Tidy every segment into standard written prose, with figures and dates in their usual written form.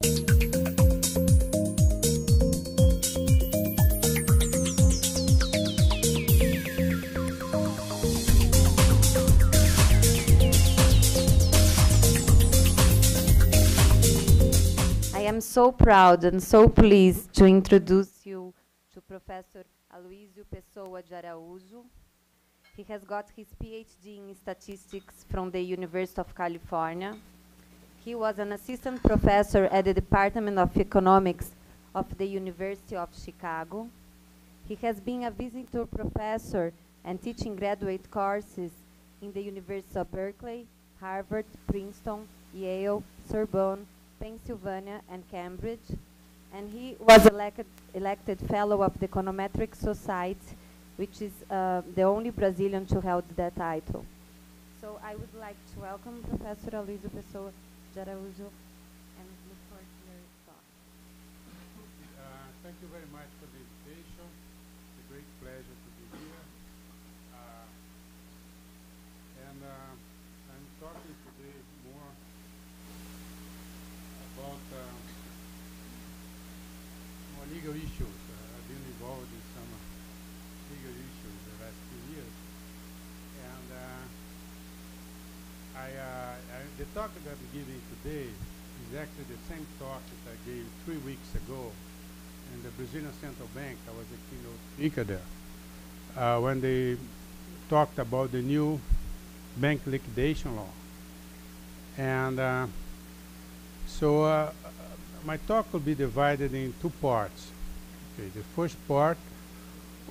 I am so proud and so pleased to introduce you to Professor Aloysio Pessoa de Araújo. He has got his PhD in statistics from the University of California. He was an assistant professor at the Department of Economics of the University of Chicago. He has been a visitor professor and teaching graduate courses in the University of Berkeley, Harvard, Princeton, Yale, Sorbonne, Pennsylvania, and Cambridge. And he was elected fellow of the Econometric Society, which is the only Brazilian to hold that title. So I would like to welcome Professor Aloysio Pessoa de Araújo and look forward to your talk. Thank you very much for the invitation. It's a great pleasure to be here. I'm talking today more about more legal issues. I've been involved in some legal issues the last few years. And the talk that I'm giving today is actually the same talk that I gave 3 weeks ago in the Brazilian Central Bank. I was a keynote speaker there when they talked about the new bank liquidation law. And so my talk will be divided in 2 parts. Okay, the first part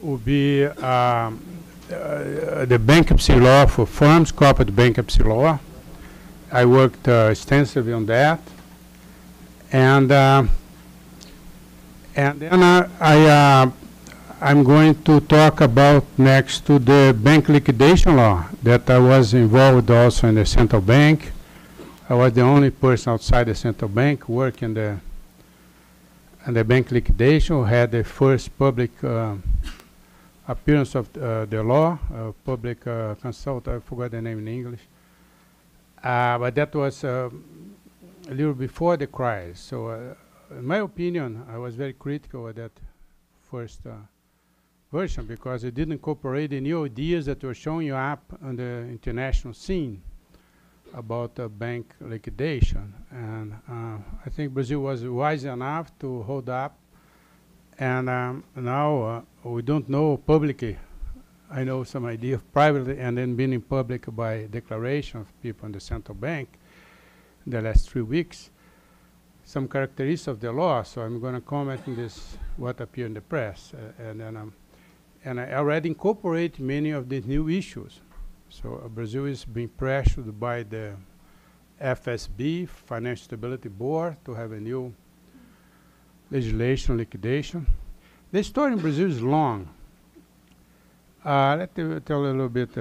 will be the bankruptcy law for firms, corporate bankruptcy law. I worked extensively on that, and then I'm going to talk about next to the bank liquidation law that I was involved also in the central bank. I was the only person outside the central bank working in the bank liquidation who had the first public appearance of the law, public consultant, I forgot the name in English. But that was a little before the crisis. So in my opinion, I was very critical of that first version because it didn't incorporate the new ideas that were showing up on the international scene about bank liquidation. And I think Brazil was wise enough to hold up. And now we don't know publicly. I know some idea of privately and then being in public by declaration of people in the central bank in the last 3 weeks, some characteristics of the law. So I'm going to comment on this, what appeared in the press. And I already incorporate many of these new issues. So Brazil is being pressured by the FSB, Financial Stability Board, to have a new legislation, liquidation. The story in Brazil is long. Let me tell a little bit.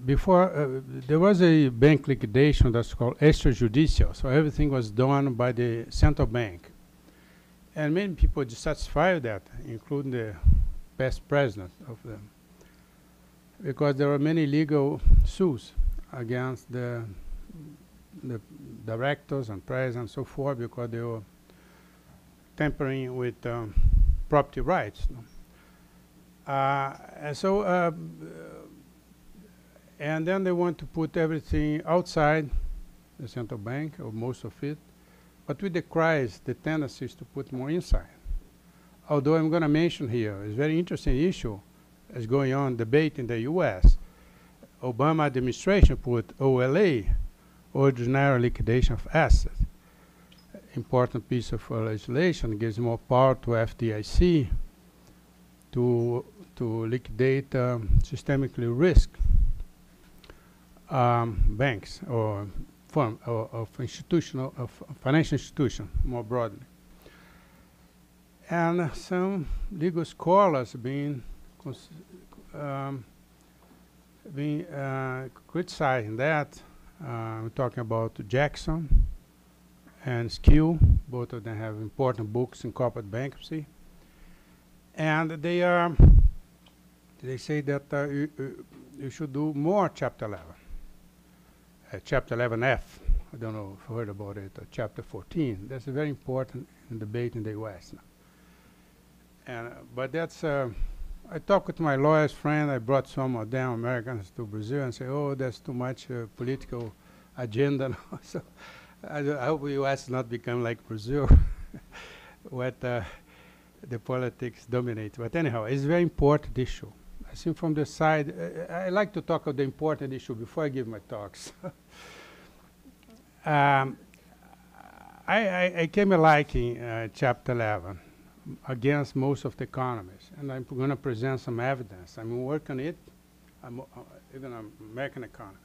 Before, there was a bank liquidation that's called extrajudicial, so everything was done by the central bank. And many people were dissatisfied with that, including the past president of them, because there were many legal suits against the directors and presidents and so forth because they were tampering with property rights. And then they want to put everything outside the central bank, or most of it. But with the crisis, the tendency is to put more inside. Although I'm going to mention here, it's a very interesting issue that's going on debate in the US. Obama administration put OLA, ordinary liquidation of assets. Important piece of legislation, gives more power to FDIC to liquidate systemically risk banks or firm of institutional financial institution more broadly. And some legal scholars being criticizing that. We're talking about Jackson and Skill. Both of them have important books in corporate bankruptcy. And they say that you should do more Chapter 11. Chapter 11F, I don't know if you heard about it, Chapter 14. That's a very important debate in the U.S. now. And, but that's, I talked with my lawyer's friend. I brought some of them Americans to Brazil and say, oh, there's too much political agenda now. So I hope the U.S. not become like Brazil, what the politics dominate. But anyhow, it's a very important issue. I think from the side, I like to talk about the important issue before I give my talks. I came liking Chapter 11 against most of the economists, and I'm going to present some evidence. I'm working on it. I'm even an American economist.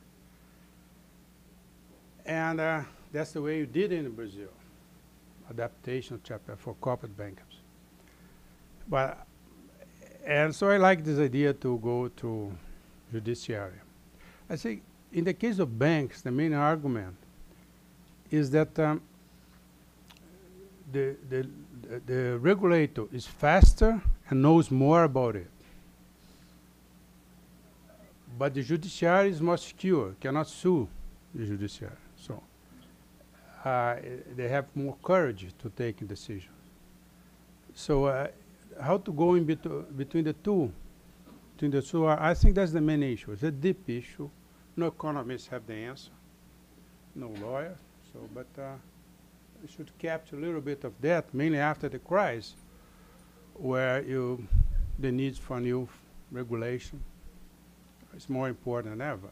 And that's the way you did it in Brazil, adaptation chapter for corporate bankruptcy. But, and so I like this idea to go to judiciary. I think in the case of banks, the main argument is that the regulator is faster and knows more about it. But the judiciary is more secure, cannot sue the judiciary. So they have more courage to take decisions. So how to go in between the two? I think that's the main issue. It's a deep issue. No economists have the answer. No lawyer. So, but we should capture a little bit of that, mainly after the crisis, where the need for new regulation is more important than ever.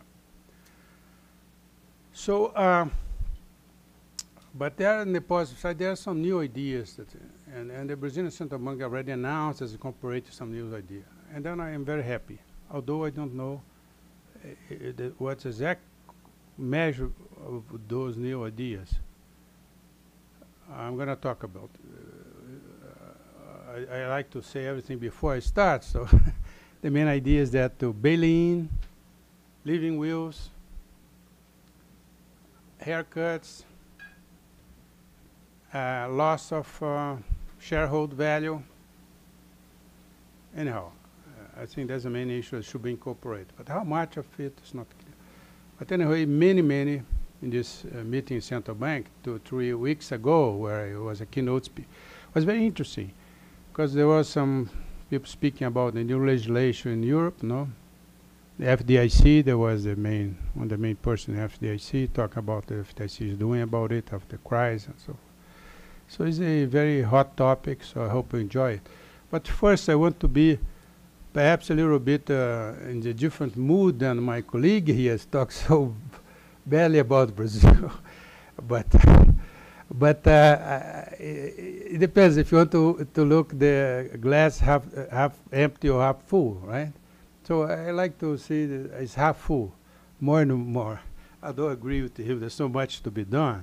So, but there on the positive side, there are some new ideas that, and the Brazilian Central Bank already announced as incorporated some new ideas. And then I am very happy, although I don't know what's exact measure of those new ideas. I'm going to talk about. I like to say everything before I start. So the main idea is that to bail in, living wills, haircuts, loss of shareholder value. Anyhow, I think that's the main issue that should be incorporated. But how much of it is not clear. But anyway, many in this meeting in Central Bank 2-3 weeks ago, where it was a keynote speech, was very interesting because there was some people speaking about the new legislation in Europe, no? The FDIC, there was one of the main person in FDIC, talk about the FDIC is doing about it after the crisis and so forth. So it's a very hot topic, so I hope you enjoy it. But first I want to be perhaps a little bit in a different mood than my colleague. He has talked so badly about Brazil. but it depends if you want to look the glass half empty or half full, right? So I like to see that it's half full, more and more. I don't agree with him. There's so much to be done.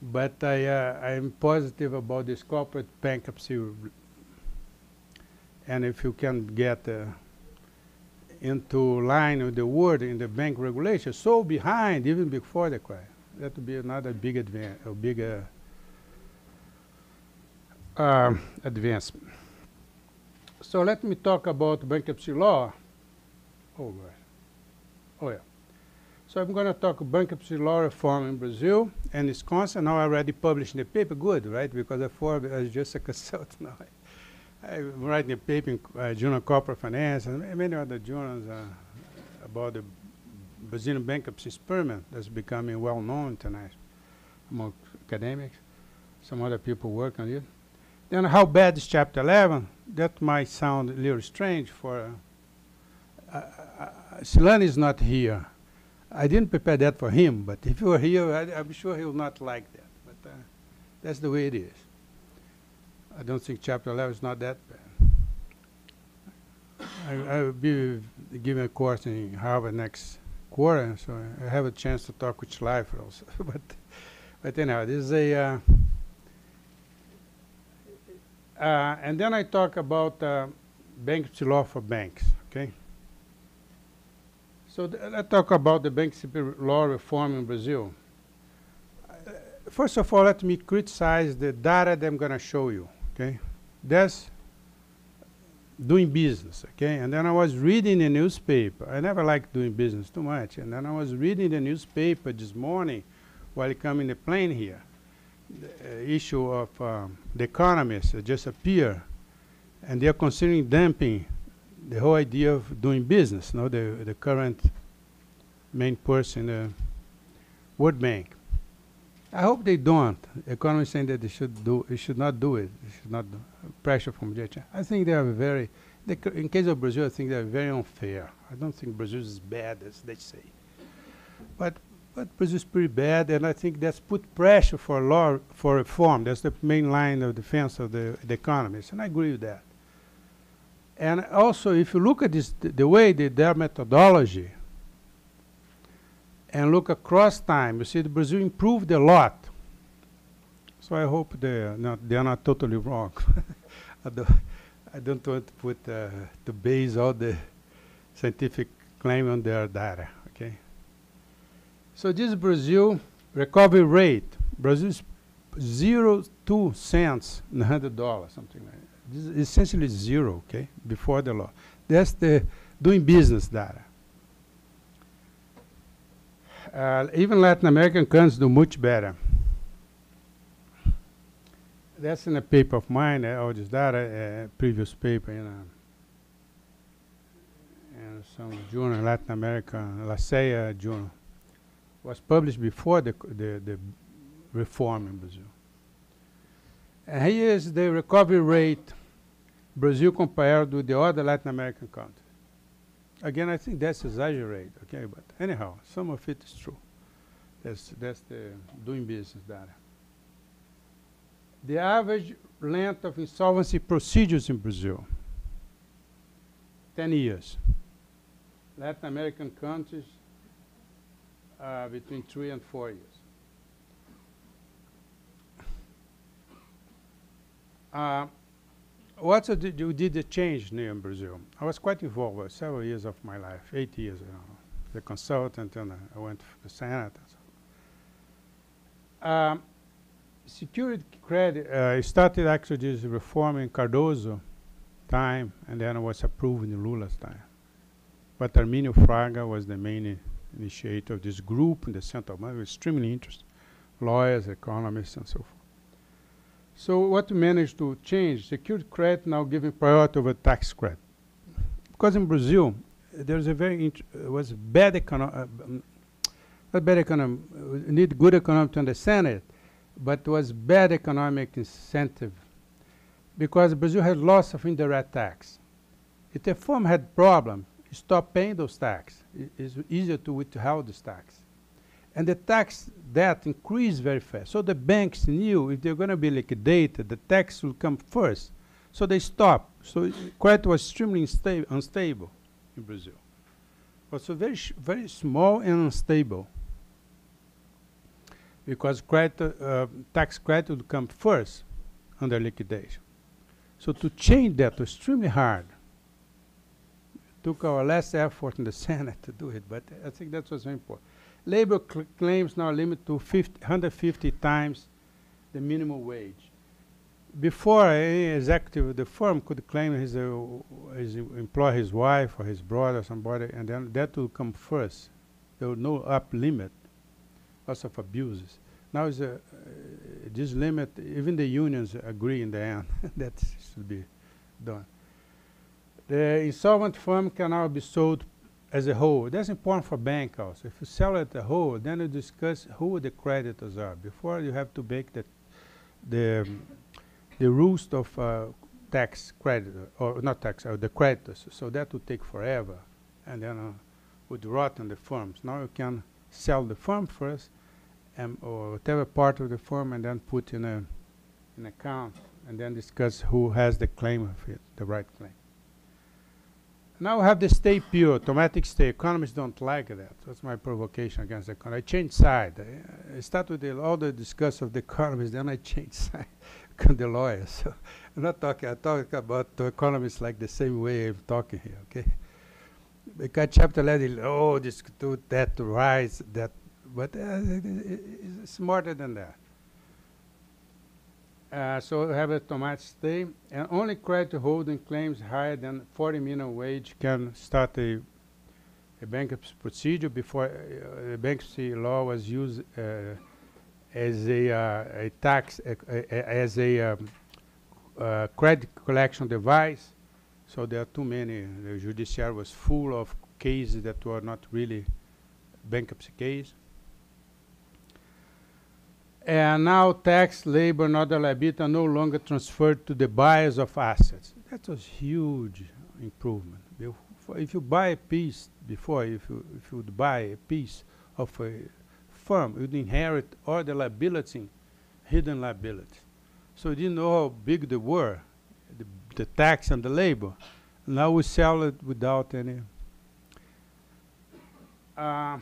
But I'm positive about this corporate bankruptcy. And if you can get into line with the world in the bank regulation, so behind even before the crisis, that would be another big advancement. So let me talk about bankruptcy law. Oh, God. Oh, yeah. So I'm going to talk bankruptcy law reform in Brazil and Wisconsin. Now I already published the paper. Good, right? Because before I was just a consultant. Now I'm writing a paper in Journal Corporate Finance and many other journals about the Brazilian bankruptcy experiment that's becoming well known tonight among academics. Some other people work on it. Then how bad is Chapter 11? That might sound a little strange for Silani is not here. I didn't prepare that for him, but if he were here, I'm sure he will not like that. But that's the way it is. I don't think Chapter 11 is not that bad. I will be giving a course in Harvard next quarter, so I have a chance to talk with Schleifer also. but anyhow, this is a... and then I talk about bankruptcy law for banks, okay? So let's talk about the bankruptcy law reform in Brazil. First of all, let me criticize the data that I'm going to show you, okay? That's doing business, okay? And then I was reading the newspaper. I never liked doing business too much. And then I was reading the newspaper this morning while coming the plane here. The issue of the economists just appear, and they are considering dumping the whole idea of doing business. No, the current main person, the World Bank. I hope they don't. Economists saying that they should not do it. They should not do pressure from China. I think they are very. In case of Brazil, I think they are very unfair. I don't think Brazil is bad as they say, but Brazil is pretty bad, and I think that's put pressure for reform. That's the main line of defense of the economists, and I agree with that. And also, if you look at this, the way their methodology, and look across time, you see that Brazil improved a lot. So I hope they are not totally wrong. I don't want to put to base all the scientific claim on their data. Okay. So this is Brazil recovery rate. Brazil is 0.2 cents in $100, something like that. This is essentially zero. Okay, before the law. That's the doing business data. Even Latin American countries do much better. That's in a paper of mine, all this data, previous paper in some journal, Latin America, La Ceia journal. Was published before the reform in Brazil. And here is the recovery rate, Brazil compared with the other Latin American countries. Again, I think that's exaggerated, okay, but anyhow, some of it is true. That's the doing business data. The average length of insolvency procedures in Brazil, 10 years. Latin American countries, between 3 and 4 years. What did you the change near in Brazil? I was quite involved with several years of my life, 8 years, as a consultant, and I went to the Senate. And so. Security credit started actually this reform in Cardoso time, and then it was approved in Lula's time. But Arminio Fraga was the main initiator of this group in the Central Bank, extremely interested, lawyers, economists, and so forth. So what we managed to change, security credit now giving priority over tax credit. Because in Brazil, there's a very, was bad economy, not bad economy, we need good economy to understand it, but was bad economic incentive because Brazil had lots of indirect tax. If the firm had problem, you stop paying those tax. It's easier to withhold this tax. And the tax debt increased very fast. So the banks knew if they're going to be liquidated, the tax will come first. So they stopped. So credit was extremely unstable in Brazil. Also very small and unstable. Because credit, tax credit would come first under liquidation. So to change that was extremely hard. It took our last effort in the Senate to do it, but I think that was very important. Labor claims now limit to 150 times the minimum wage. Before, any executive of the firm could claim employ his wife or his brother or somebody, and then that will come first. There was no up limit. Lots of abuses. Now is this limit, even the unions agree in the end that should be done. The insolvent firm can now be sold as a whole. That's important for bank also. If you sell it as a whole, then you discuss who the creditors are. Before you have to make the rules of tax creditor, or not tax, the creditors. So that would take forever, and then would rot in the firms. Now you can sell the firm first, or whatever part of the firm, and then put in an account, and then discuss who has the claim of it, the right claim. Now we have the stay pure, automatic stay. Economists don't like that. That's my provocation against the economy. I changed side. I start with all the discuss of the economists, then I change side, become the lawyer. So I'm not talking, I talk about the economists like the same way I'm talking here, okay? Because chapter 11, oh, this, do that, rise, that, but it's smarter than that. So we have a automatic stay, and only creditor holding claims higher than 40 minimum wage can start a bankruptcy procedure. Before the bankruptcy law was used as a tax, as a credit collection device. So there are too many. The judiciary was full of cases that were not really bankruptcy cases. And now tax, labor, and other liability are no longer transferred to the buyers of assets. That was huge improvement. If you buy a piece before, if you would buy a piece of a firm, you'd inherit all the liability, hidden liabilities. So you didn't know how big they were, the tax and the labor. Now we sell it without any. A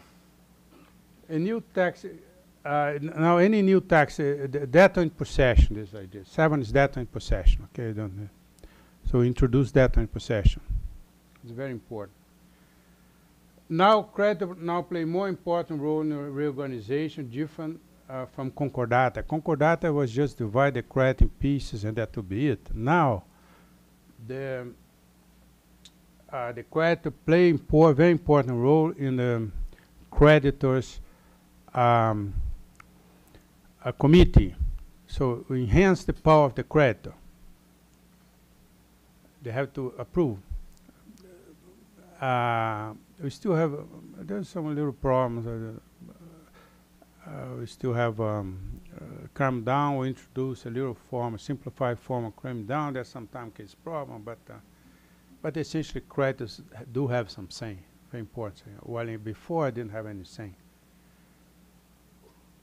new tax. Now, any new tax, data in possession, this idea. 7 is data in possession, okay? So introduce data in possession. It's very important. Now, credit now play more important role in reorganization, different from concordata. Concordata was just divide the credit in pieces and that would be it. Now, the credit play very important role in the creditors' a committee. So we enhance the power of the creditor. They have to approve. We still have, there's some little problems. We still have cram down. We introduce a little form, a simplified form of cram down. There's sometimes case problem, but essentially creditors do have some say, very important. While before I didn't have any say.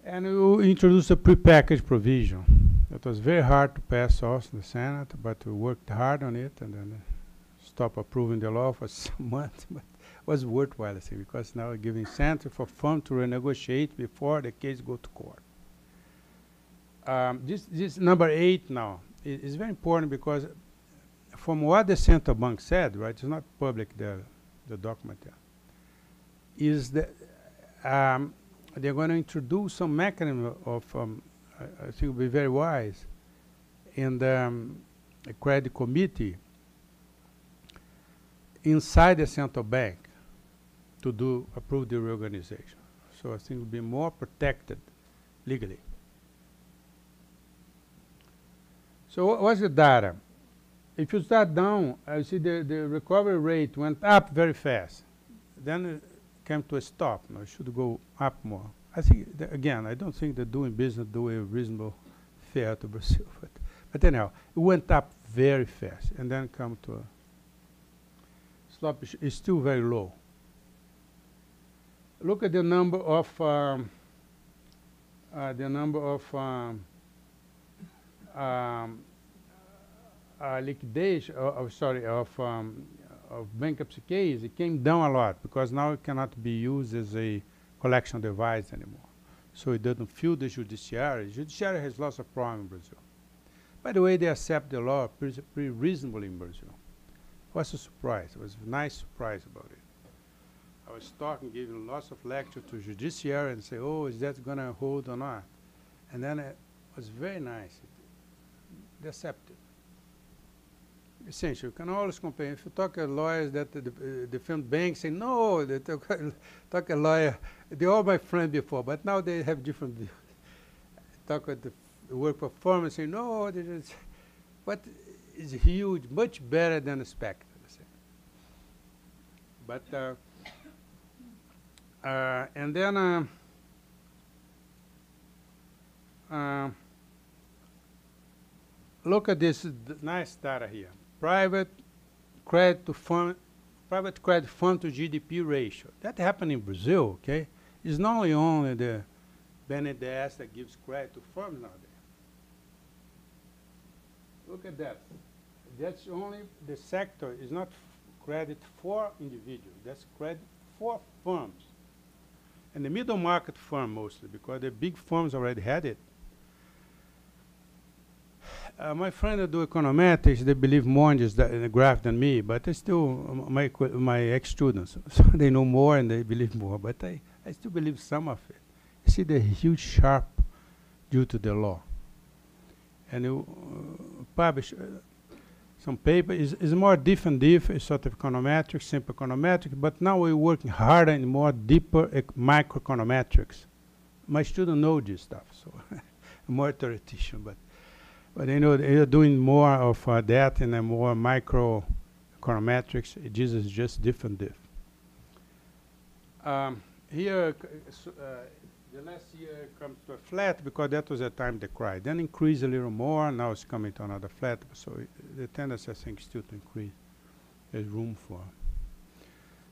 And we introduced a prepackaged provision. It was very hard to pass also in the Senate, but we worked hard on it and then stopped approving the law for some months. But it was worthwhile, I think, because now we're giving incentive for firm to renegotiate before the case go to court. This number 8 now is very important because from what the central bank said, right, it's not public, the document there, is that they're going to introduce some mechanism of, I think it will be very wise, in the credit committee inside the central bank to approve the reorganization. So I think it will be more protected legally. So what's the data? If you start down, you see the recovery rate went up very fast. Then came to a stop. Now it should go up more. I think, again, I don't think that doing business do a reasonable fare to Brazil. But anyhow, it went up very fast and then come to a stop. Is still very low. Look at the number of liquidation, of bankruptcy case. It came down a lot because now it cannot be used as a collection device anymore. So it doesn't fuel the judiciary. Judiciary has lots of problems in Brazil. By the way, they accept the law pretty reasonably in Brazil. It was a surprise. It was a nice surprise about it. I was talking, giving lots of lectures to judiciary and say, oh, is that going to hold or not? And then it was very nice. They accepted. Essentially, you can always compare. If you talk to lawyers that defend banks, say no, they talk a lawyer. They're all my friends before, but now they have different views. Talk with the work performance, say no, but it's huge, much better than expected. But and then look at this nice data here. Private credit fund to GDP ratio. That happened in Brazil, okay? It's not only the BNDES that gives credit to firms nowadays. Look at that. That's only the sector is not credit for individuals. That's credit for firms. And the middle market firm mostly, because the big firms already had it. My friend that do econometrics, they believe more in this in the graph than me, but they still my ex-students, so they know more and they believe more. But I still believe some of it. You see the huge sharp due to the law. And you publish some paper. Is more different, sort of econometrics, simple econometrics. But now we're working harder and more deeper microeconometrics. my students know this stuff, so I'm more a theoretician, but you know, they're doing more of that in a more micro econometrics. This is just different diff. Here, the last year comes to a flat because that was the time they cried. Then increase a little more. Now it's coming to another flat. So the tendency, I think, is still to increase. There's room for.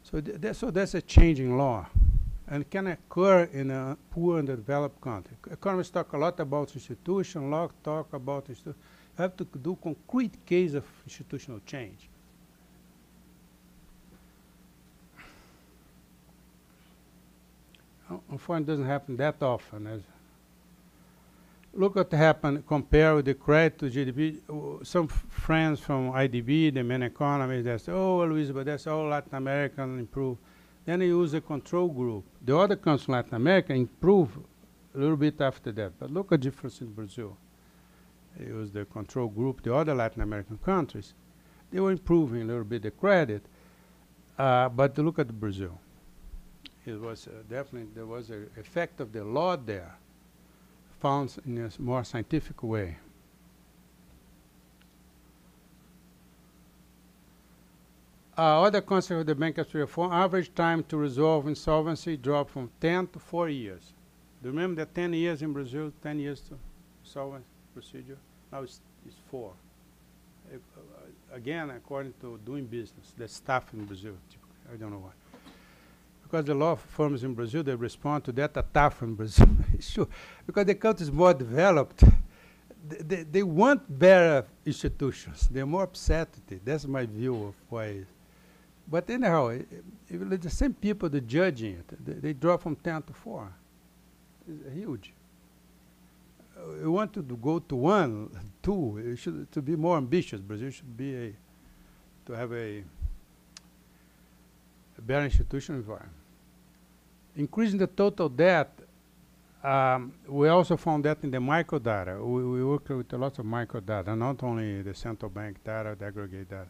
So so that's a changing law, and can occur in a poor and developed country. Economists talk a lot about institution. Law talk about institution. You have to do concrete case of institutional change. Unfortunately, it doesn't happen that often. Look what happened, compare with the credit to GDP. Some friends from IDB, the main economists, they say, oh, Luis, but that's all Latin American improve. Then they use a control group. The other countries in Latin America improve a little bit after that. But look at the difference in Brazil. They use the control group, the other Latin American countries. They were improving a little bit the credit. But look at Brazil. It was definitely, there was an effect of the law there, found in a more scientific way. Other concept of the bankruptcy reform, average time to resolve insolvency dropped from 10 to 4 years. Do you remember that 10 years in Brazil, 10 years to insolvency procedure? Now it's 4. Again, according to doing business, the staff in Brazil, I don't know why. Because the law firms in Brazil, they respond to that attack from Brazil. Sure. Because the country is more developed, they want better institutions. They're more upset at it. That's my view of why. But anyhow, the same people that judging it, they drop from 10 to 4. It's huge. You want to go to 1, 2. You should to be more ambitious. Brazil should be to have a better institutional environment. Increasing the total debt, we also found that in the microdata. We work with a lot of microdata, not only the central bank data, the aggregate data.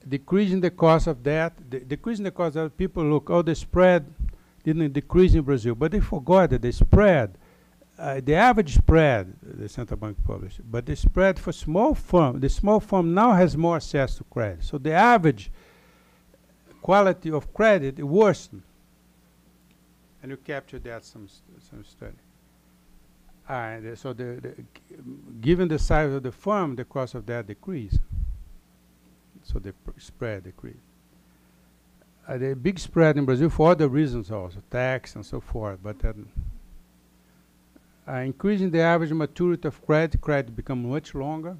Decreasing the cost of debt, decreasing the cost of people look, oh, the spread didn't decrease in Brazil, but they forgot that the spread, the average spread, the central bank published, but the spread for small firm, the small firm now has more access to credit. So the average quality of credit worsened. And you capture that some study. So given the size of the firm, the cost of that decreased. So the spread decreased. The big spread in Brazil for other reasons also, tax and so forth. But increasing the average maturity of credit become much longer.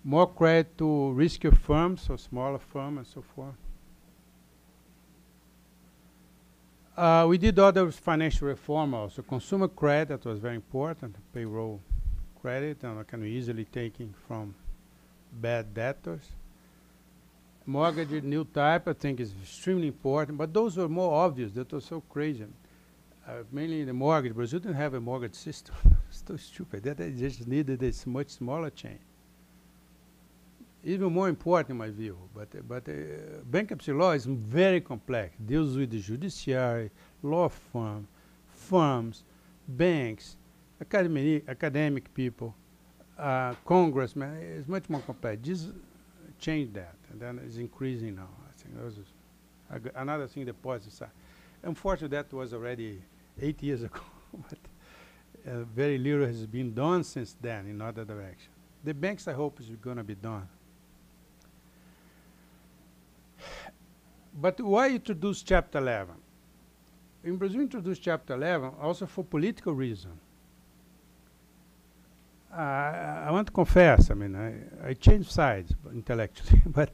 More credit to riskier firms, so smaller firms and so forth. We did other financial reform also. Consumer credit, that was very important. Payroll credit, and can be easily taken from bad debtors. Mortgage, new type, I think is extremely important. But those were more obvious. That was so crazy. Mainly the mortgage. Brazil didn't have a mortgage system. It's so stupid. That they just needed a much smaller chain. Even more important in my view, but bankruptcy law is very complex. Deals with the judiciary, law firms, banks, academic people, congressmen. It's much more complex. Just change that, and then it's increasing now. I think those is another thing. The pause. Unfortunately, that was already 8 years ago, but very little has been done since then in other direction. The banks, I hope, is going to be done. But why introduce Chapter 11? In Brazil, introduced Chapter 11 also for political reason. I want to confess, I mean, I changed sides intellectually, but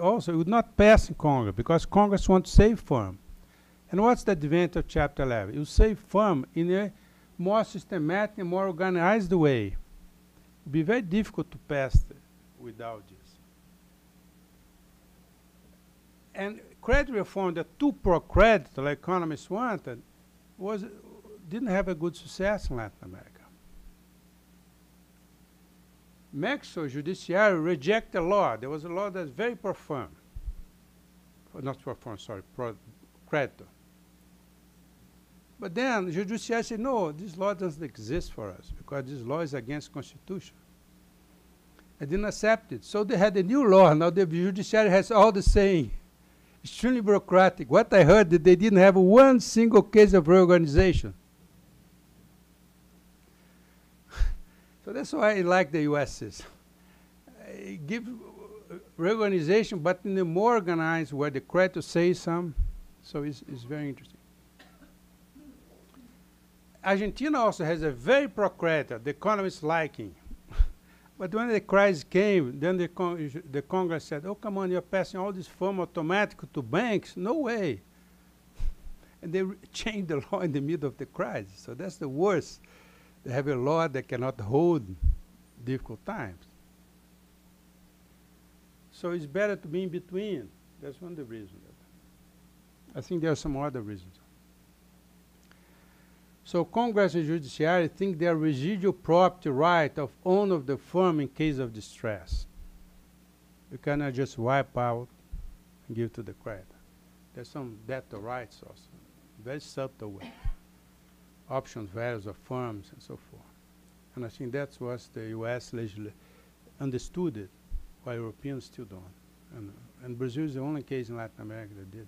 also it would not pass in Congress because Congress wants to save firm. And what's the advantage of Chapter 11? You save firm in a more systematic and more organized way. It would be very difficult to pass without this. And credit reform that too pro-credit, like economists wanted, didn't have a good success in Latin America. Mexico judiciary rejected a law. There was a law that's very pro-firm. Not pro-firm, sorry, pro-creditor. But then the judiciary said, no, this law doesn't exist for us because this law is against Constitution. I didn't accept it. So they had a new law. Now the judiciary has all the same. Extremely bureaucratic. What I heard that they didn't have one single case of reorganization. So that's why I like the US system. Give reorganization, but in a more organized where the creditor says some. So it's very interesting. Argentina also has a very pro-creditor, the economists liking. But when the crisis came, then the Congress said, oh, come on, you're passing all this firm automatically to banks? No way. And they changed the law in the middle of the crisis. So that's the worst. They have a law that cannot hold difficult times. So it's better to be in between. That's one of the reasons. I think there are some other reasons. So Congress and judiciary think they are residual property right of owner of the firm in case of distress. You cannot just wipe out and give to the creditor. There's some debtor rights also, very subtle way. Option values of firms and so forth. And I think that's what the US legislature understood it, while Europeans still don't. And Brazil is the only case in Latin America that did it.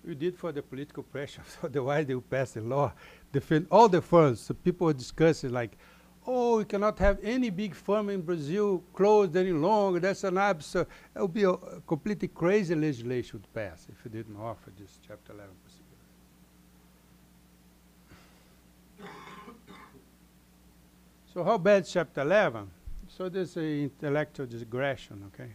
We did for the political pressure, otherwise they would pass the law, defend all the firms. So people were discussing like, oh, we cannot have any big firm in Brazil closed any longer. That's an absurd. It would be a completely crazy legislation would pass if we didn't offer this Chapter 11 possibility. So how bad is Chapter 11? So there's an intellectual digression, okay?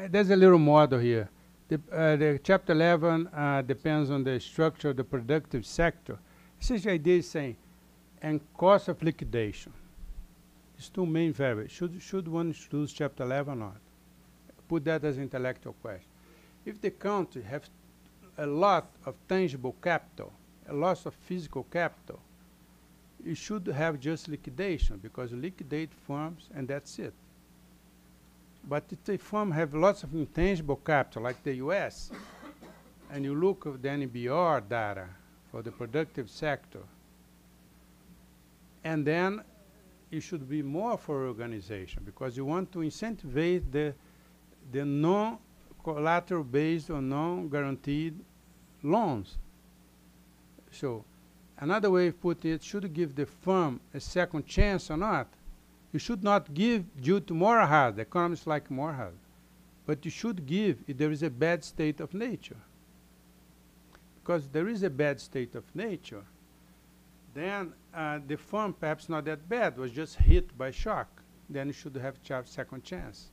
There's a little model here. The Chapter 11 depends on the structure of the productive sector. Essentially, the idea is saying, and cost of liquidation. These two main variables. Should one choose Chapter 11 or not? Put that as an intellectual question. If the country has a lot of tangible capital, a loss of physical capital, you should have just liquidation because you liquidate firms and that's it. But if the firm have lots of intangible capital, like the US, and you look at the NBR data for the productive sector, and then you should be more for organization because you want to incentivize the non-collateral based or non-guaranteed loans. So another way of putting it, should give the firm a second chance or not? You should not give due to moral hazard. Economists like moral hazard. But you should give if there is a bad state of nature. Because there is a bad state of nature, then the firm perhaps not that bad, was just hit by shock. Then you should have a second chance.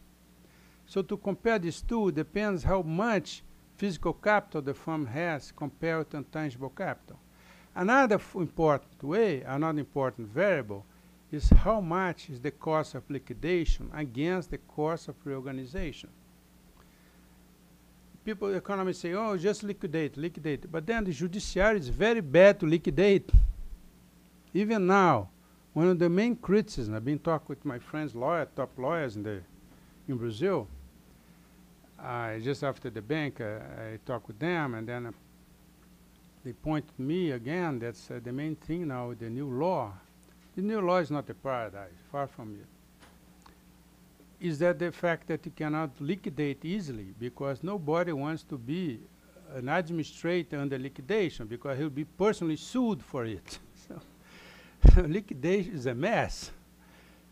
So to compare these two depends how much physical capital the firm has compared to intangible capital. Another important way, another important variable, is how much is the cost of liquidation against the cost of reorganization. People, economists say, oh, just liquidate, liquidate. But then the judiciary is very bad to liquidate. Even now, one of the main criticisms, I've been talking with my friends, top lawyers in Brazil. Just after the bank, I talked with them, and then they pointed to me again, that's the main thing now with the new law. The new law is not a paradise, far from it. Is that the fact that you cannot liquidate easily because nobody wants to be an administrator under liquidation because he'll be personally sued for it. So liquidation is a mess.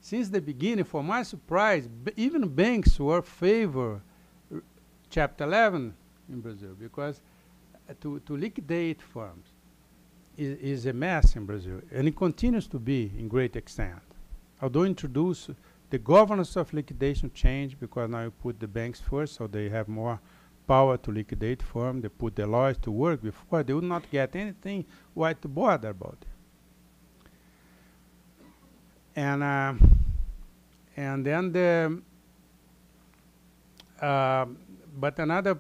Since the beginning, for my surprise, even banks were favor Chapter 11 in Brazil because to liquidate firms is a mess in Brazil, and it continues to be in great extent. Although introduce the governance of liquidation change because now you put the banks first, so they have more power to liquidate firm. They put the lawyers to work. Before they would not get anything white to bother about it. And then the but another.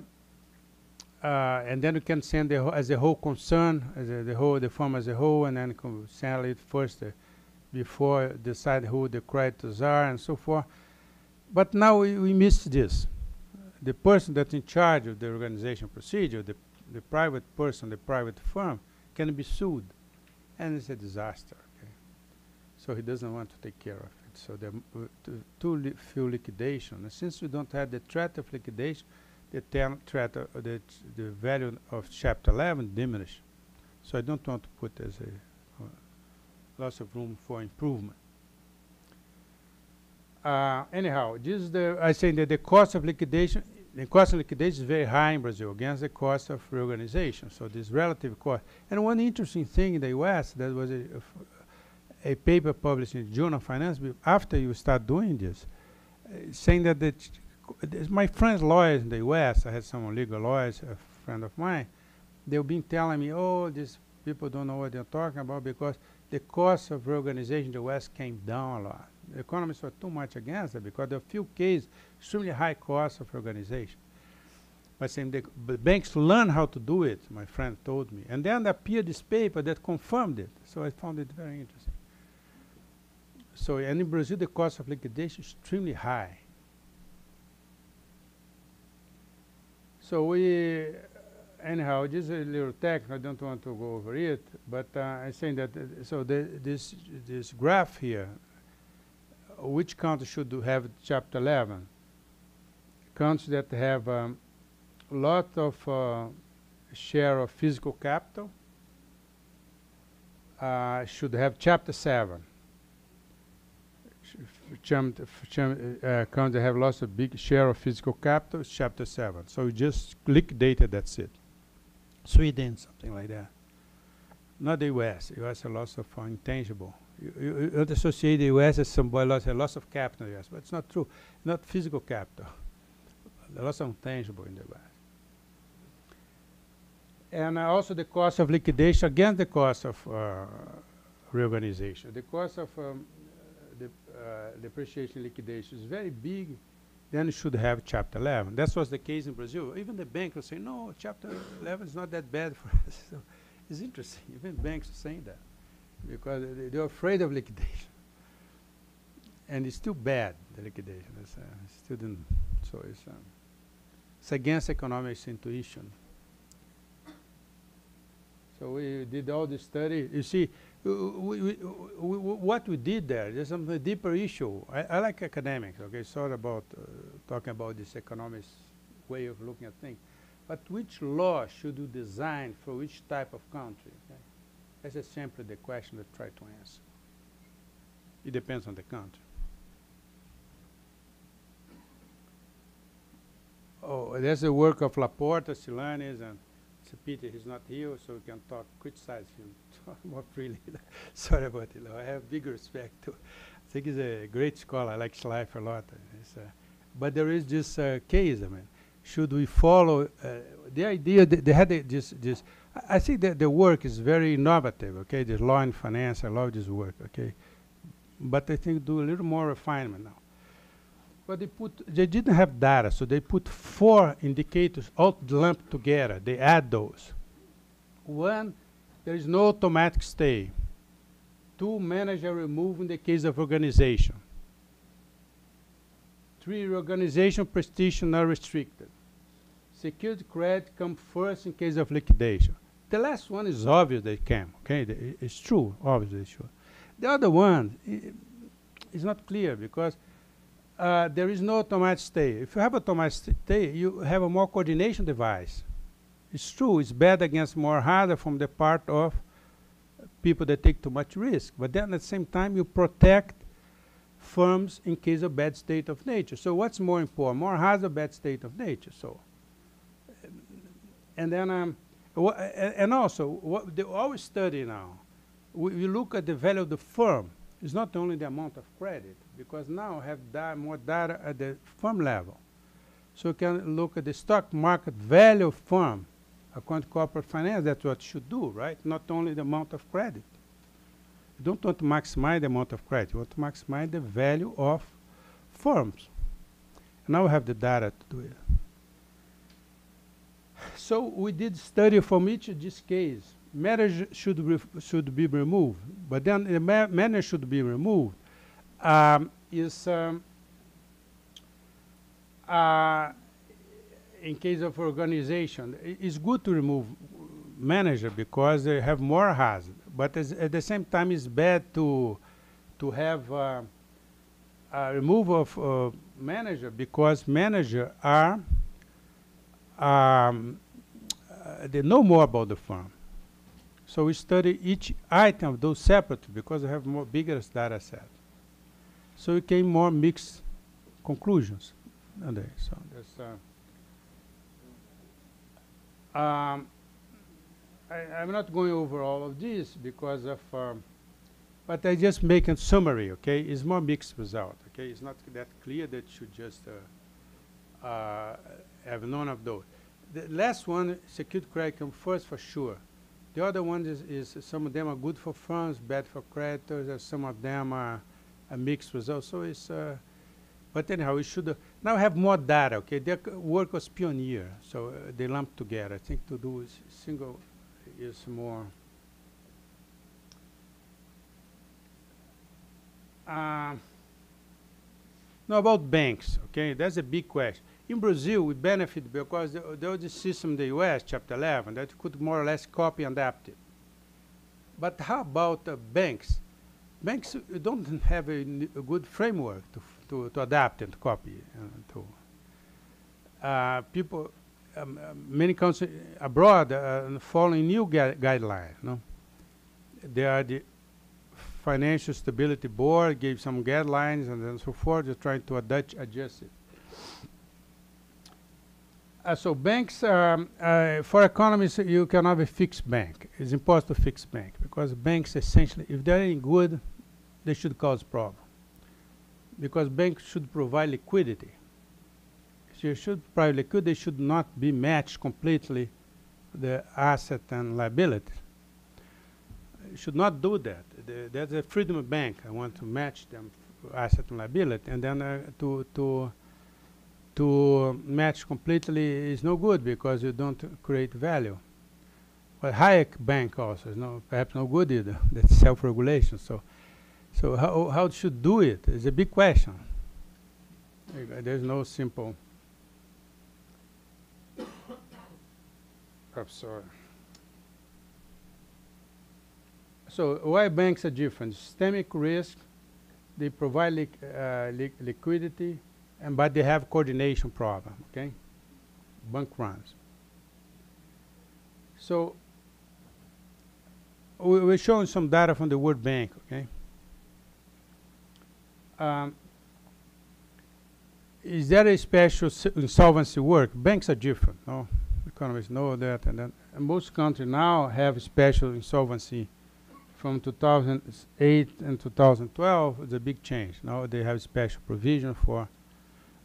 And then you can send as a whole concern, as the firm as a whole, and then send it first before decide who the creditors are and so forth. But now we missed this. The person that's in charge of the organization procedure, the private person, the private firm, can be sued. And it's a disaster. Okay? So he doesn't want to take care of it. So there are too few liquidation. And since we don't have the threat of liquidation, the value of Chapter 11 diminished. So I don't want to put as a lots of room for improvement. Anyhow, this is I say that the cost of liquidation is very high in Brazil against the cost of reorganization. So this relative cost. And one interesting thing in the U.S. that was a paper published in the Journal of Finance after you start doing this, saying that my friends lawyers in the U.S. I had some legal lawyers, a friend of mine. They've been telling me, oh, these people don't know what they're talking about because the cost of reorganization in the West came down a lot. The economists were too much against it because there are few cases, extremely high cost of organization. But saying the banks learn how to do it, my friend told me. And then appeared this paper that confirmed it. So I found it very interesting. So, and in Brazil, the cost of liquidation is extremely high. So we, anyhow, just a little technical, I don't want to go over it, but I'm saying that, so this graph here, which country should have Chapter 11? Countries that have a lot of share of physical capital should have Chapter 7. Countries that have lots of big share of physical capital is Chapter 7. So we just liquidated, that's it. Sweden, something like that. Not the U.S. U.S. has lots of intangible. You don't associate the U.S. as somebody has lots of capital in the U.S., but it's not true. Not physical capital. There are lots of intangible in the U.S. And also the cost of liquidation against the cost of reorganization. The cost of depreciation liquidation is very big, then you should have Chapter 11. That was the case in Brazil. Even the bank will say, no, Chapter 11 is not that bad for us. So it's interesting. Even banks are saying that because they're afraid of liquidation. And it's still bad, the liquidation. It's, still didn't, so it's against economics intuition. So we did all this study. You see, what we did there's some deeper issue. I like academics, okay? It's all about talking about this economics way of looking at things. But which law should you design for which type of country? Okay? That's just simply the question that I try to answer. It depends on the country. Oh, there's the work of Laporte, Silanes, and it's a pity he's not here, so we can talk, criticize him more freely. Sorry about it. I have big respect to. I think he's a great scholar. I like his life a lot. But there is this case. I mean, should we follow the idea that they had this? I think that the work is very innovative. Okay, there's law and finance. I love this work. Okay, but I think do a little more refinement now. But they didn't have data, so they put 4 indicators all lumped together. They add those. 1, there is no automatic stay. 2, managerial move in the case of organization. 3, reorganization prestige not restricted. Secured credit come first in case of liquidation. The last one is obvious they can, okay? It's true, obviously sure. The other one is not clear because there is no automatic stay. If you have automatic stay, you have a more coordination device. It's true, it's bad against more harder from the part of people that take too much risk. But then at the same time, you protect firms in case of bad state of nature. So what's more important, more hard or bad state of nature? So, and then, and also, what they always study now, we look at the value of the firm. It's not only the amount of credit, because now we have more data at the firm level. So you can look at the stock market value of firm. According to corporate finance, that's what you should do, right? Not only the amount of credit. You don't want to maximize the amount of credit. You want to maximize the value of firms. And now we have the data to do it. So we did study from each of these cases. Matters should be removed, but then the matter should be removed in case of organization, it's good to remove manager because they have more hazard. But at the same time, it's bad to have a removal of manager because manager are they know more about the firm. So we study each item of those separately because they have more bigger data set. So it came more mixed conclusions. So that's, I'm not going over all of these because of, but I just make a summary, okay? It's more mixed result, okay? It's not that clear that you just have none of those. The last one, secured credit come first for sure. The other one is some of them are good for firms, bad for creditors, and some of them are a mixed result. So it's, but anyhow, we should now have more data, okay? Their work was pioneer, so they lumped together. I think to do single is more. Now about banks, okay? That's a big question. In Brazil, we benefit because there was this system in the US, Chapter 11, that could more or less copy and adapt it. But how about banks? Banks don't have a good framework to adapt and copy. People, many countries abroad following new guidelines. No? They are the Financial Stability Board gave some guidelines and then so forth. They're trying to adjust it. So banks, for economists, you cannot have a fixed bank. It's impossible to fix bank because banks essentially, if they're any good, they should cause problem. Because banks should provide liquidity. If you should provide liquidity, they should not be matched completely the asset and liability. You should not do that. There's a freedom of bank. I want to match them asset and liability, and then to match completely is no good because you don't create value. But Hayek Bank also is perhaps no good either. That's self-regulation. So how should do it is a big question. There's no simple. I'm sorry. So why banks are different? Systemic risk, they provide liquidity, but they have coordination problem, okay? Bank runs. So we're showing some data from the World Bank, okay? Is there a special insolvency work? Banks are different, no? Economists know that, and most countries now have special insolvency. From 2008 and 2012, it's a big change. Now they have special provision for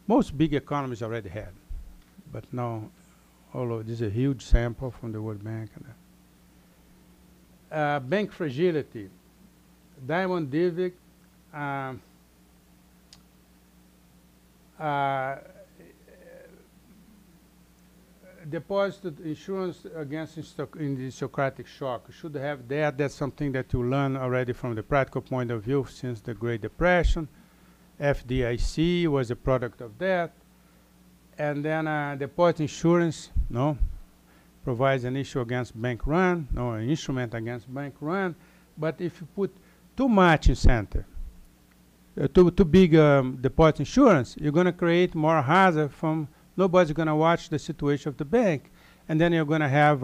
most big economies already had, but now all of this is a huge sample from the World Bank. Bank fragility, Diamond Divic, deposit insurance against in the Socratic shock. You should have that. That's something that you learn already from the practical point of view since the Great Depression. FDIC was a product of that. And then deposit insurance, provides an issue against bank run, an instrument against bank run. But if you put too much incentive, too big deposit insurance, you're going to create more hazard from nobody's going to watch the situation of the bank. And then you're going to have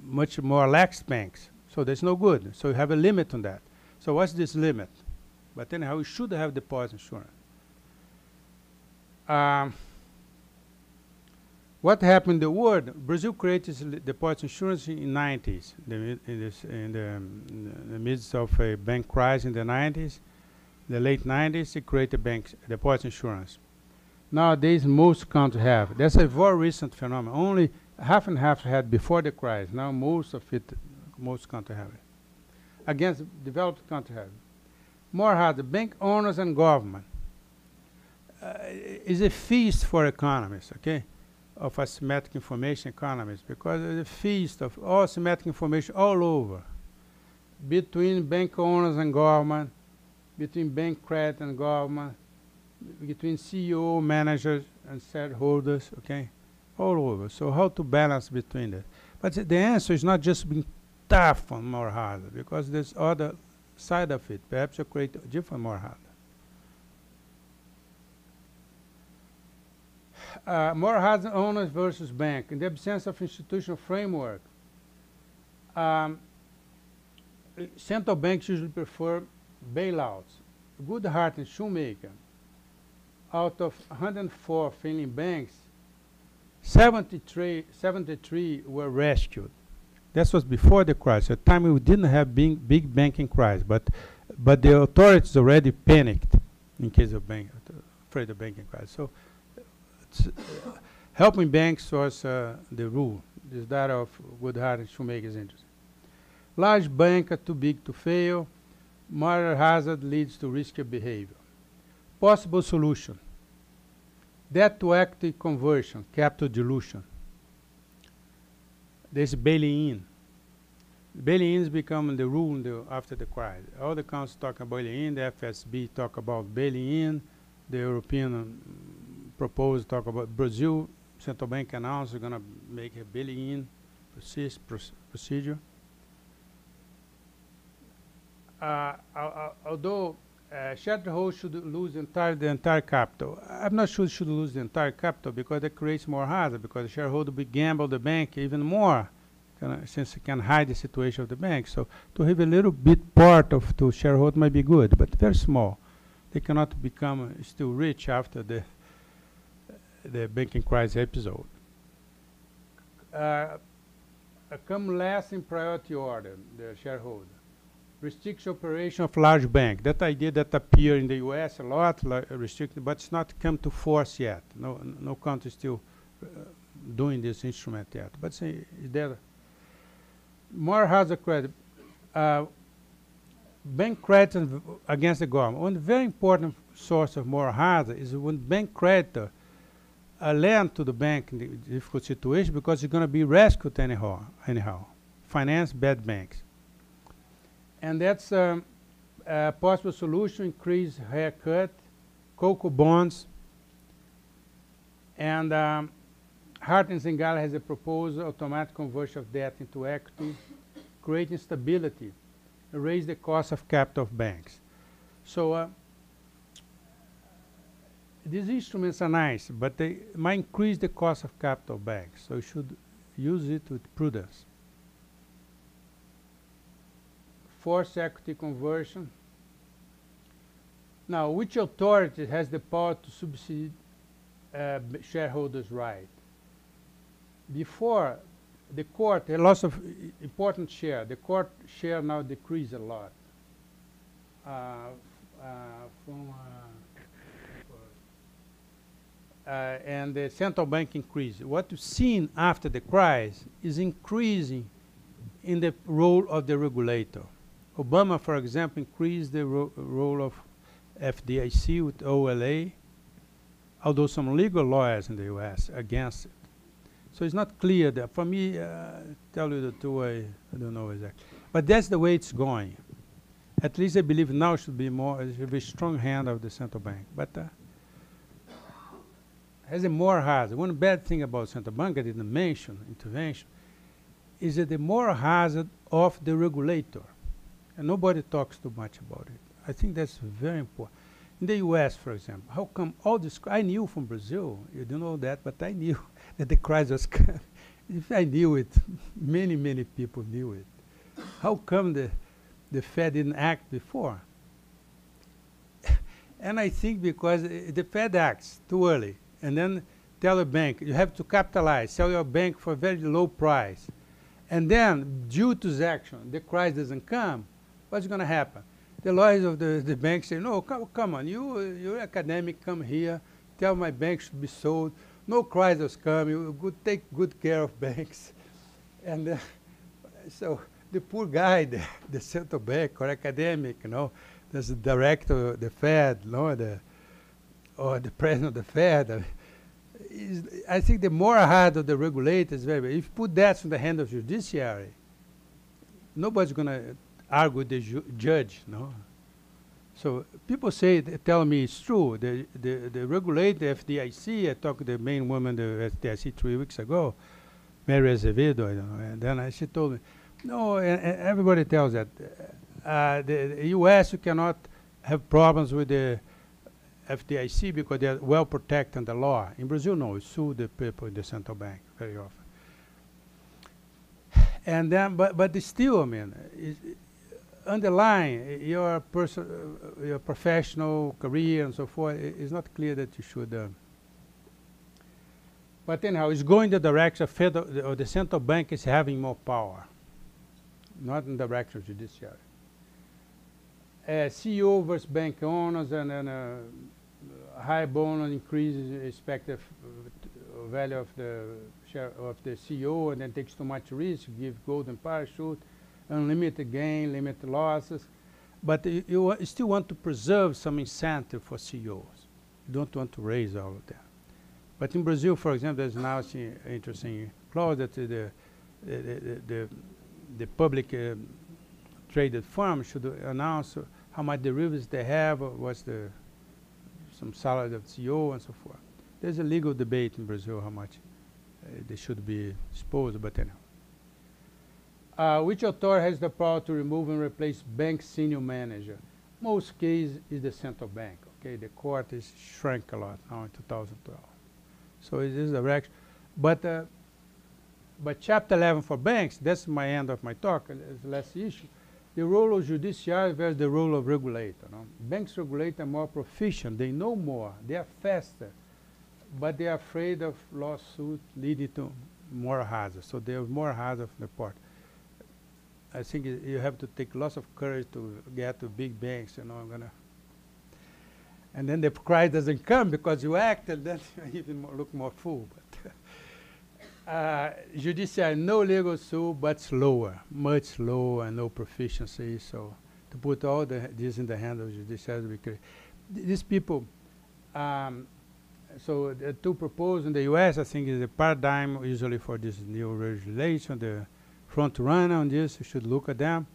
much more lax banks. So that's no good. So you have a limit on that. So what's this limit? But anyhow, we should have deposit insurance. What happened in the world? Brazil created deposit insurance in the 90s, in the midst of a bank crisis in the 90s. The late 90s, it created banks, deposit insurance. Nowadays, most countries have. That's a very recent phenomenon. Only half and half had before the crisis. Now most countries have it. Against developed countries have it. More hard, the bank owners and government is a feast for economists, okay? Of asymmetric information economists, because there's a feast of all asymmetric information all over, between bank owners and government, between bank credit and government, between CEO, managers, and shareholders, okay? All over. So how to balance between that? But the answer is not just being tough on moral hazard, because there's other side of it. Perhaps you create a different moral hazard. Moral hazard owners versus bank. In the absence of institutional framework, central banks usually prefer bailouts. Goodhart and Shoemaker, out of 104 failing banks, 73 were rescued. That was before the crisis, a time we didn't have big banking crisis, but the authorities already panicked in case of afraid of banking crisis. So helping banks was the rule. This that of Goodhart and Shoemaker's interest. Large banks are too big to fail. Moral hazard leads to risky behavior. Possible solution: debt to equity conversion, capital dilution. There's bailing-in. Bail-in is becoming the rule after the crisis. All the councils talk about bailing-in, the FSB talk about bailing-in, the European proposal talk about Brazil. Central Bank announced they're going to make a bailing-in procedure. Although shareholders should lose the entire capital, I'm not sure should lose the entire capital, because that creates more hazard, because the shareholder will gamble the bank even more, since it can hide the situation of the bank. So to have a little bit part of the shareholder might be good, but very small. They cannot become still rich after the banking crisis episode. Come last in priority order, the shareholder. Restrict operation of large bank. That idea that appeared in the US a lot, restricted, but it's not come to force yet. No country still doing this instrument yet. But it's there. Moral hazard credit. Bank credit against the government. One very important source of moral hazard is when bank creditor lend to the bank in the difficult situation, because it's going to be rescued anyhow. Finance bad banks. And that's a possible solution: increase haircut, cocoa bonds. And Hart and Zingale has a proposal: automatic conversion of debt into equity, creating stability, raise the cost of capital of banks. So these instruments are nice, but they might increase the cost of capital of banks. So you should use it with prudence. Forced equity conversion. Now, which authority has the power to subsidy shareholders' right? Before, the court had lots of important share. The court share now decreased a lot. And the central bank increased. What we've seen after the crisis is increasing in the role of the regulator. Obama, for example, increased the role of FDIC with OLA, although some legal lawyers in the US against it. So it's not clear that, for me, tell you the truth, I don't know exactly. But that's the way it's going. At least I believe now should be more, it should be a strong hand of the central bank. But has a moral hazard. One bad thing about central bank I didn't mention, intervention, is that the moral hazard of the regulator. And nobody talks too much about it. I think that's very important. In the US, for example, how come all this, I knew from Brazil, you don't know that, but I knew that the crisis was coming. If I knew it, many people knew it. How come the Fed didn't act before? And I think because the Fed acts too early, and then tell a bank, you have to capitalize, sell your bank for a very low price. And then, due to this action, the crisis doesn't come. What's going to happen? The lawyers of the bank say, no, come on, you're academic, come here, tell my bank should be sold. No crisis come, you take good care of banks. And so the poor guy, the central bank or academic, there's the director of the Fed, or the president of the Fed. I think the moral hazard of the regulator is very bad. If you put that in the hand of judiciary, nobody's going to argue with the judge, So people say, they tell me it's true. The regulator, FDIC, I talked to the main woman, the FDIC 3 weeks ago, Mary Azevedo, I don't know, and then she told me, no, and everybody tells that. The US, you cannot have problems with the FDIC because they're well protected under law. In Brazil, no, you sue the people in the central bank very often. And then, but still, I mean, underlying your professional career and so forth, it's not clear that you should. But anyhow, it's going the direction of federal, or the central bank is having more power, not in the direction of judiciary. CEO versus bank owners, and then high bonus increases expected value of the share of the CEO, and then takes too much risk, give golden parachute, unlimited gain, limited losses. But you still want to preserve some incentive for CEOs. You don't want to raise all of them. But in Brazil, for example, there's now an interesting clause that the public traded firm should announce how much derivatives they have, or what's some salary of CEO and so forth. There's a legal debate in Brazil how much they should be exposed, but anyhow. Which authority has the power to remove and replace bank senior manager? Most cases is the central bank. Okay, the court is shrank a lot now in 2012. So it is the direction. But Chapter 11 for banks, that's my end of my talk, it's the last issue. The role of judiciary versus the role of regulator. No? Banks regulate are more proficient, they know more, they are faster, but they are afraid of lawsuit leading to more hazard. So they have more hazard from the part. I think you have to take lots of courage to get to big banks, you know, and then the crisis doesn't come because you act, and then you even look more fool. But judiciary, no legal suit, but slower, much slower, and no proficiency. So to put all this in the hand of judiciary, these people. So the two proposed in the U.S., I think, is a paradigm usually for this new regulation. The front runner on this, you should look at them.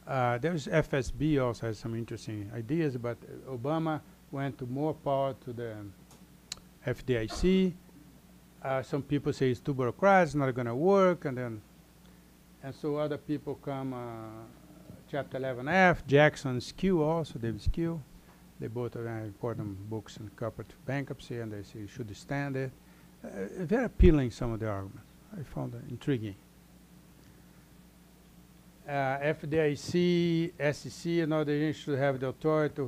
There's FSB also has some interesting ideas, but Obama went to more power to the FDIC. Some people say it's too bureaucratic, it's not going to work, and so other people come. Chapter 11F, Jackson, Skew also, David Skew. They both are very important books in corporate bankruptcy, and they say you should stand it. Very appealing, some of the arguments. I found it intriguing. FDIC, SEC, and other agencies should have the authority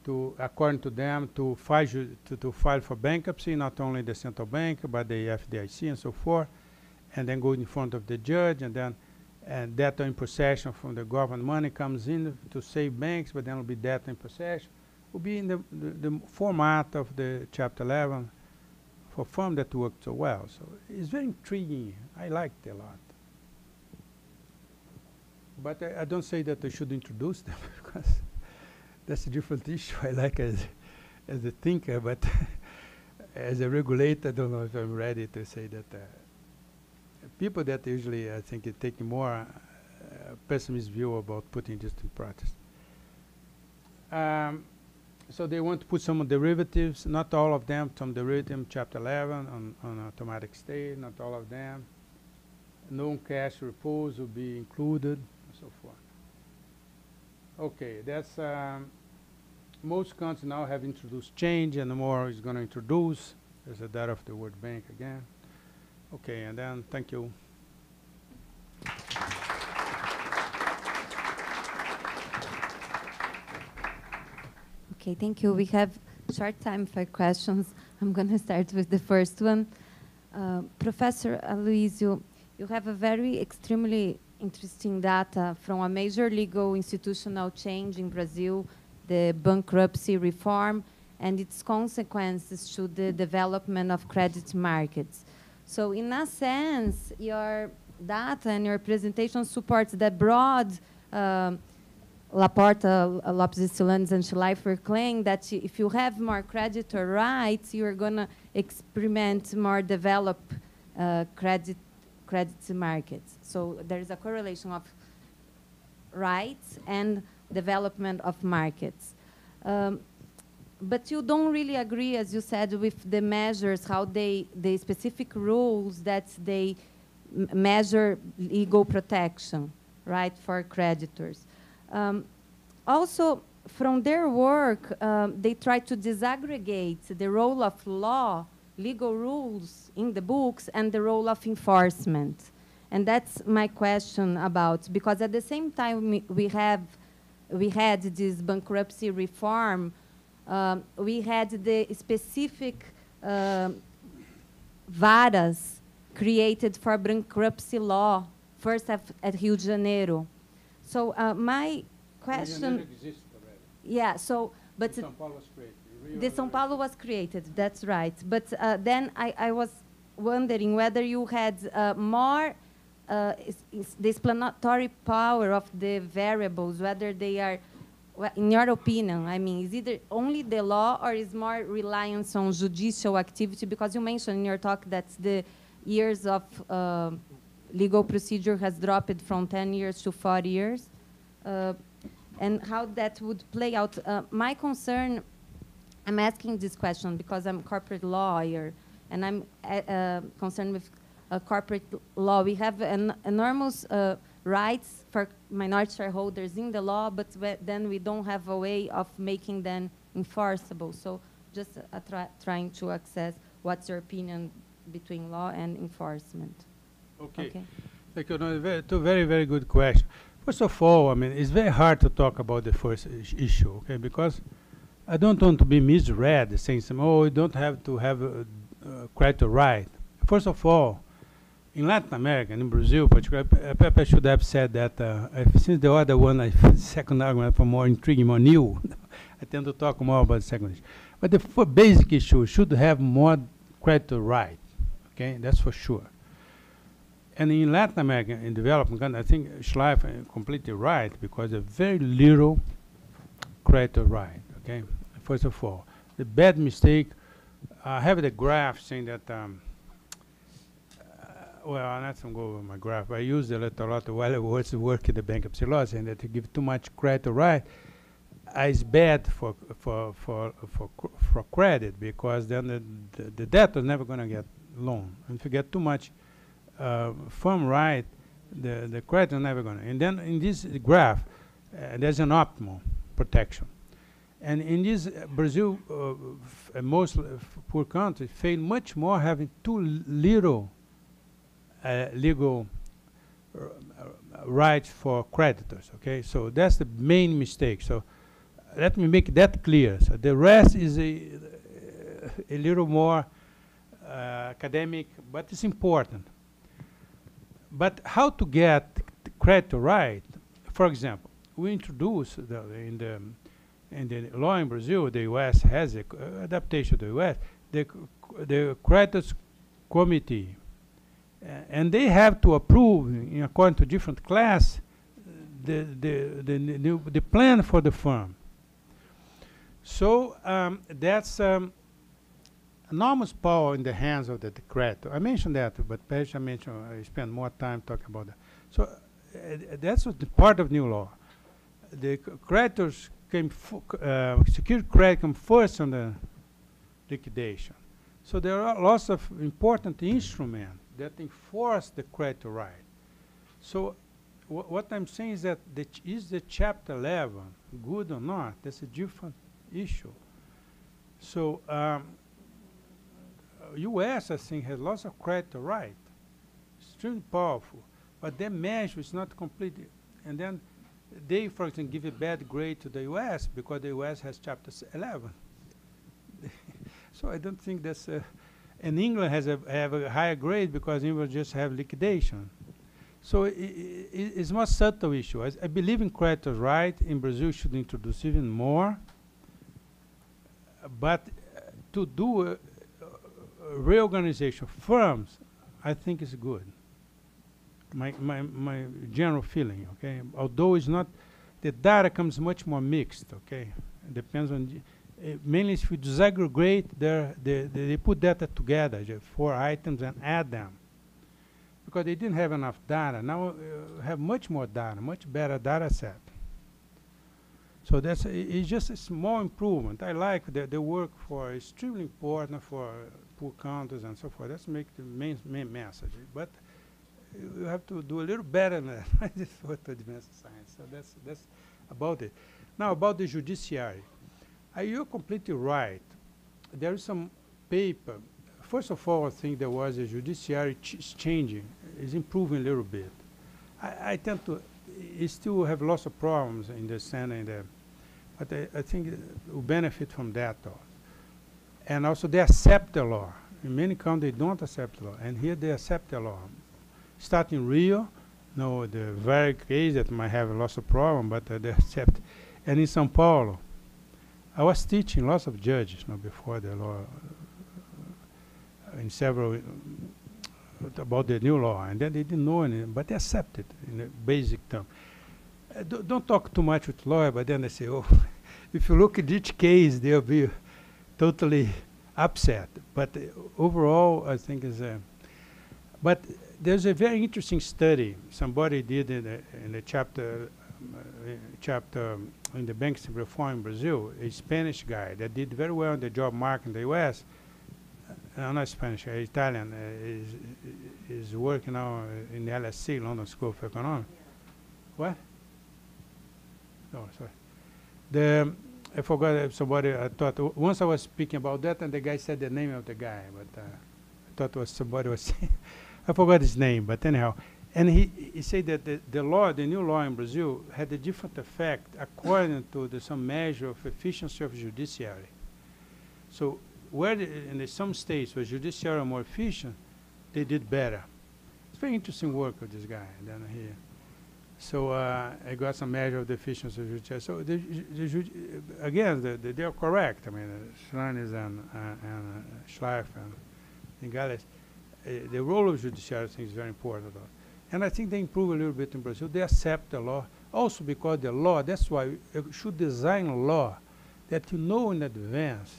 to, according to them, to file for bankruptcy, not only the central bank, but the FDIC and so forth, and then go in front of the judge, and then debtor in possession from the government money comes in to save banks, but then will be debtor in possession. Will be in the format of the Chapter 11 for firm that worked so well. So it's very intriguing. I liked it a lot. But I don't say that I should introduce them because that's a different issue. I like as a thinker, but as a regulator, I don't know if I'm ready to say that. People that usually, I think, take more pessimist view about putting this in practice. So they want to put some derivatives, not all of them, some derivatives, Chapter 11 on automatic state, not all of them. Non-cash repos will be included, and so forth. Okay, that's most countries now have introduced change, and the more is going to introduce. There's a data of the World Bank again. Okay, and then thank you. Okay, thank you. We have short time for questions. I'm going to start with the first one. Professor Aloysio, you have a very extremely interesting data from a major legal institutional change in Brazil, the bankruptcy reform, and its consequences to the development of credit markets. So in a sense, your data and your presentation supports the broad Laporta, Lopes Stilantes, and Schleifer claim that if you have more creditor rights, you're going to experiment more developed credit markets. So there is a correlation of rights and development of markets. But you don't really agree, as you said, with the measures, how the specific rules that they measure legal protection, right, for creditors. Also, from their work, they try to disaggregate the role of law, legal rules in the books, and the role of enforcement. And that's my question about, because at the same time we had this bankruptcy reform, we had the specific varas created for bankruptcy law, first at Rio de Janeiro. So my question... Yeah, so... but São Paulo was created. The São Paulo was created, that's right. But then I was wondering whether you had more the explanatory power of the variables, whether they are, well, in your opinion, I mean, is either only the law or is more reliance on judicial activity? Because you mentioned in your talk that the years of legal procedure has dropped from 10 years to 4 years, and how that would play out. My concern, I'm asking this question because I'm a corporate lawyer, and I'm concerned with corporate law. We have enormous rights for minority shareholders in the law, but then we don't have a way of making them enforceable. So just trying to access what's your opinion between law and enforcement. Okay. Thank you. No, two very, very good questions. First of all, I mean, it's very hard to talk about the first issue, okay, because I don't want to be misread, saying, oh, you don't have to have creditor right. First of all, in Latin America, in Brazil particularly, I should have said that since the other one, second argument for more intriguing, more new, I tend to talk more about the second issue. But the basic issue should have more creditor right, okay, that's for sure. And in Latin America, in development countries, I think Schleif is completely right, because there's very little creditor right, okay? First of all, the bad mistake, I have the graph saying that, well, I'm not going to go over my graph. I used it a lot while I was working the bankruptcy law, saying that you give too much creditor right is bad for credit, because then the debtor is never going to get loan. And if you get too much firm right, the credit is never going to. And then in this graph, there's an optimal protection. And in this Brazil, most poor countries fail much more having too little legal rights for creditors. Okay, so that's the main mistake. So let me make that clear. So the rest is a little more academic, but it's important. But how to get the creditor right? For example, we introduced in the law in Brazil, the U.S. has a adaptation to the U.S. The creditors committee, and they have to approve, in according to different class, the plan for the firm. So that's enormous power in the hands of the creditor. I mentioned that, but perhaps I spend more time talking about that. So that's the part of new law. The creditors secured credit come first on the liquidation. So there are lots of important instruments that enforce the creditor right. So what I'm saying is that is the Chapter 11 good or not? That's a different issue. So U.S., I think, has lots of creditor right, extremely powerful, but their measure is not completely. And then they, for example, give a bad grade to the U.S. because the U.S. has Chapter 11. So I don't think that's. And England have a higher grade because England just have liquidation. So it's more subtle issue. I believe in creditor's right. In Brazil, should introduce even more. But to do a reorganization of firms, I think is good. My general feeling, okay? Although it's not, the data comes much more mixed, okay? It depends on, mainly if you disaggregate, they put data together, 4 items, and add them. Because they didn't have enough data. Now have much more data, much better data set. So it's just a small improvement. I like the work for extremely important for poor countries and so forth. That's make the main message. But you have to do a little better than that for to advance science. So that's about it. Now about the judiciary. You're completely right. There is some paper. First of all, I think there was a judiciary is changing, is improving a little bit. I tend to, it still have lots of problems in the Senate, but I think it will benefit from that also. And also they accept the law. In many countries they don't accept the law, and here they accept the law. Starting in Rio, no, the very case that might have lots of problems, but they accept. And in São Paulo, I was teaching lots of judges before the law, in several, about the new law, and then they didn't know anything, but they accepted in a basic term. Don't talk too much with lawyer, but then they say, oh, if you look at each case, they'll be totally upset. But overall, I think is but there's a very interesting study somebody did in the chapter in the banking reform in Brazil, a Spanish guy that did very well in the job market in the U.S. Not Spanish, Italian, is working now in the LSE, London School of Economics. What? No, sorry. I forgot somebody. I thought once I was speaking about that, and the guy said the name of the guy, but I thought it was somebody was saying. I forgot his name, but anyhow. And he said that the law, the new law in Brazil, had a different effect according to some measure of efficiency of judiciary. So where in some states where judiciary are more efficient, they did better. It's very interesting work of this guy down here. So I got some measure of the efficiency of judiciary. So again, they are correct. I mean, Schreines and Schleif and Gales, the role of judiciary, I think, is very important. And I think they improve a little bit in Brazil. They accept the law. Also because the law, that's why you should design a law that you know in advance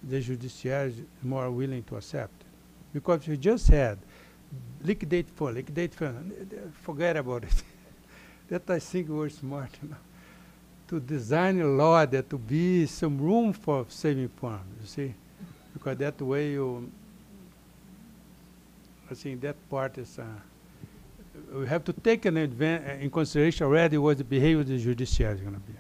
the judiciary is more willing to accept it. Because if you just had liquidate fund, forget about it. That I think we're smart enough to design a law that to be some room for saving funds, you see? Because that way I think that part is, we have to take in consideration already what the behavior of the judiciary is going to be.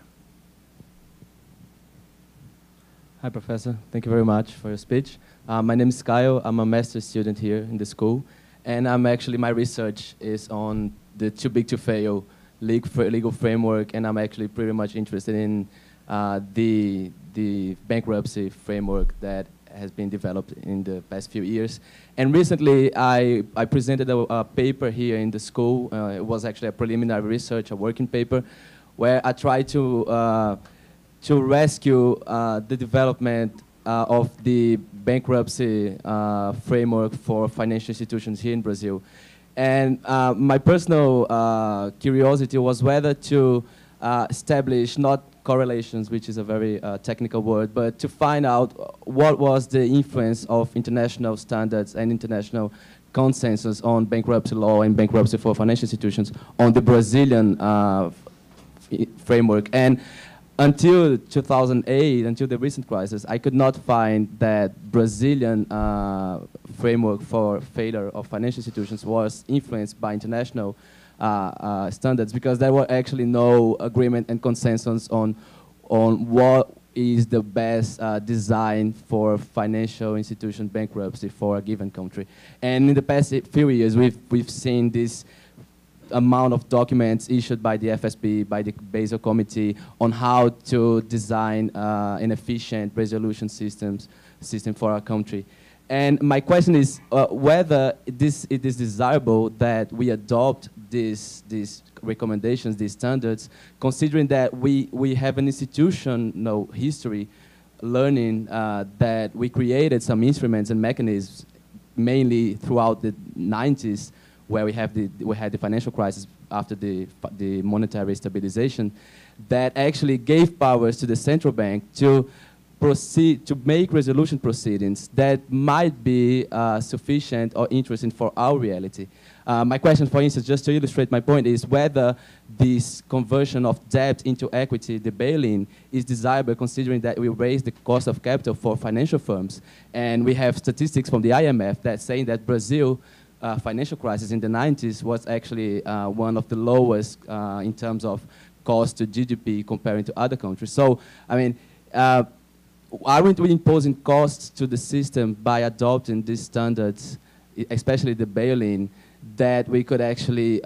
Hi, Professor. Thank you very much for your speech. My name is Kyle. I'm a master's student here in the school. And my research is on the too big to fail legal framework. And I'm actually pretty much interested in the bankruptcy framework that has been developed in the past few years. And recently, I presented a paper here in the school. It was actually a preliminary research, a working paper, where I tried to rescue the development of the bankruptcy framework for financial institutions here in Brazil. And my personal curiosity was whether to establish not correlations, which is a very technical word, but to find out what was the influence of international standards and international consensus on bankruptcy law and bankruptcy for financial institutions on the Brazilian framework. And until 2008, until the recent crisis, I could not find that Brazilian framework for failure of financial institutions was influenced by international standards, because there were actually no agreement and consensus on what is the best design for financial institution bankruptcy for a given country. And in the past few years, we've seen this amount of documents issued by the FSB, by the Basel Committee, on how to design an efficient resolution system for our country. And my question is whether it is desirable that we adopt these recommendations, these standards, considering that we have an institutional history learning that we created some instruments and mechanisms, mainly throughout the 90s, where we had the financial crisis after the monetary stabilization, that actually gave powers to the central bank to proceed to make resolution proceedings that might be sufficient or interesting for our reality. My question, for instance, just to illustrate my point, is whether this conversion of debt into equity, the bail-in, is desirable considering that we raise the cost of capital for financial firms. And we have statistics from the IMF that saying that Brazil financial crisis in the 90s was actually one of the lowest in terms of cost to GDP comparing to other countries. So, I mean, aren't we imposing costs to the system by adopting these standards, especially the bail-in, that we could actually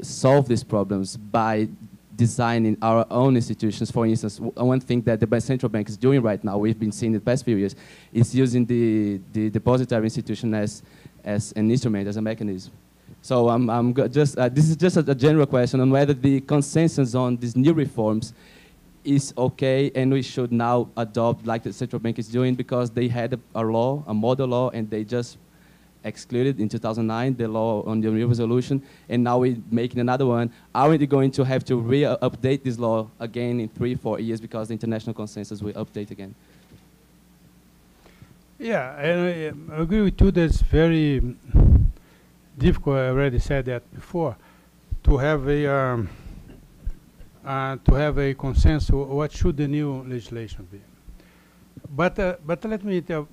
solve these problems by designing our own institutions? For instance, one thing that the central bank is doing right now, we've been seeing in the past few years, is using the depository institution as an instrument, as a mechanism. So this is just a general question on whether the consensus on these new reforms is okay and we should now adopt like the central bank is doing, because they had a law, a model law, and they just excluded in 2009 the law on the new resolution, and now we're making another one. Are we going to have to update this law again in 3-4 years because the international consensus will update again? Yeah, and I agree with you. That's very difficult. I already said that before. To have a consensus. What should the new legislation be? But let me tell.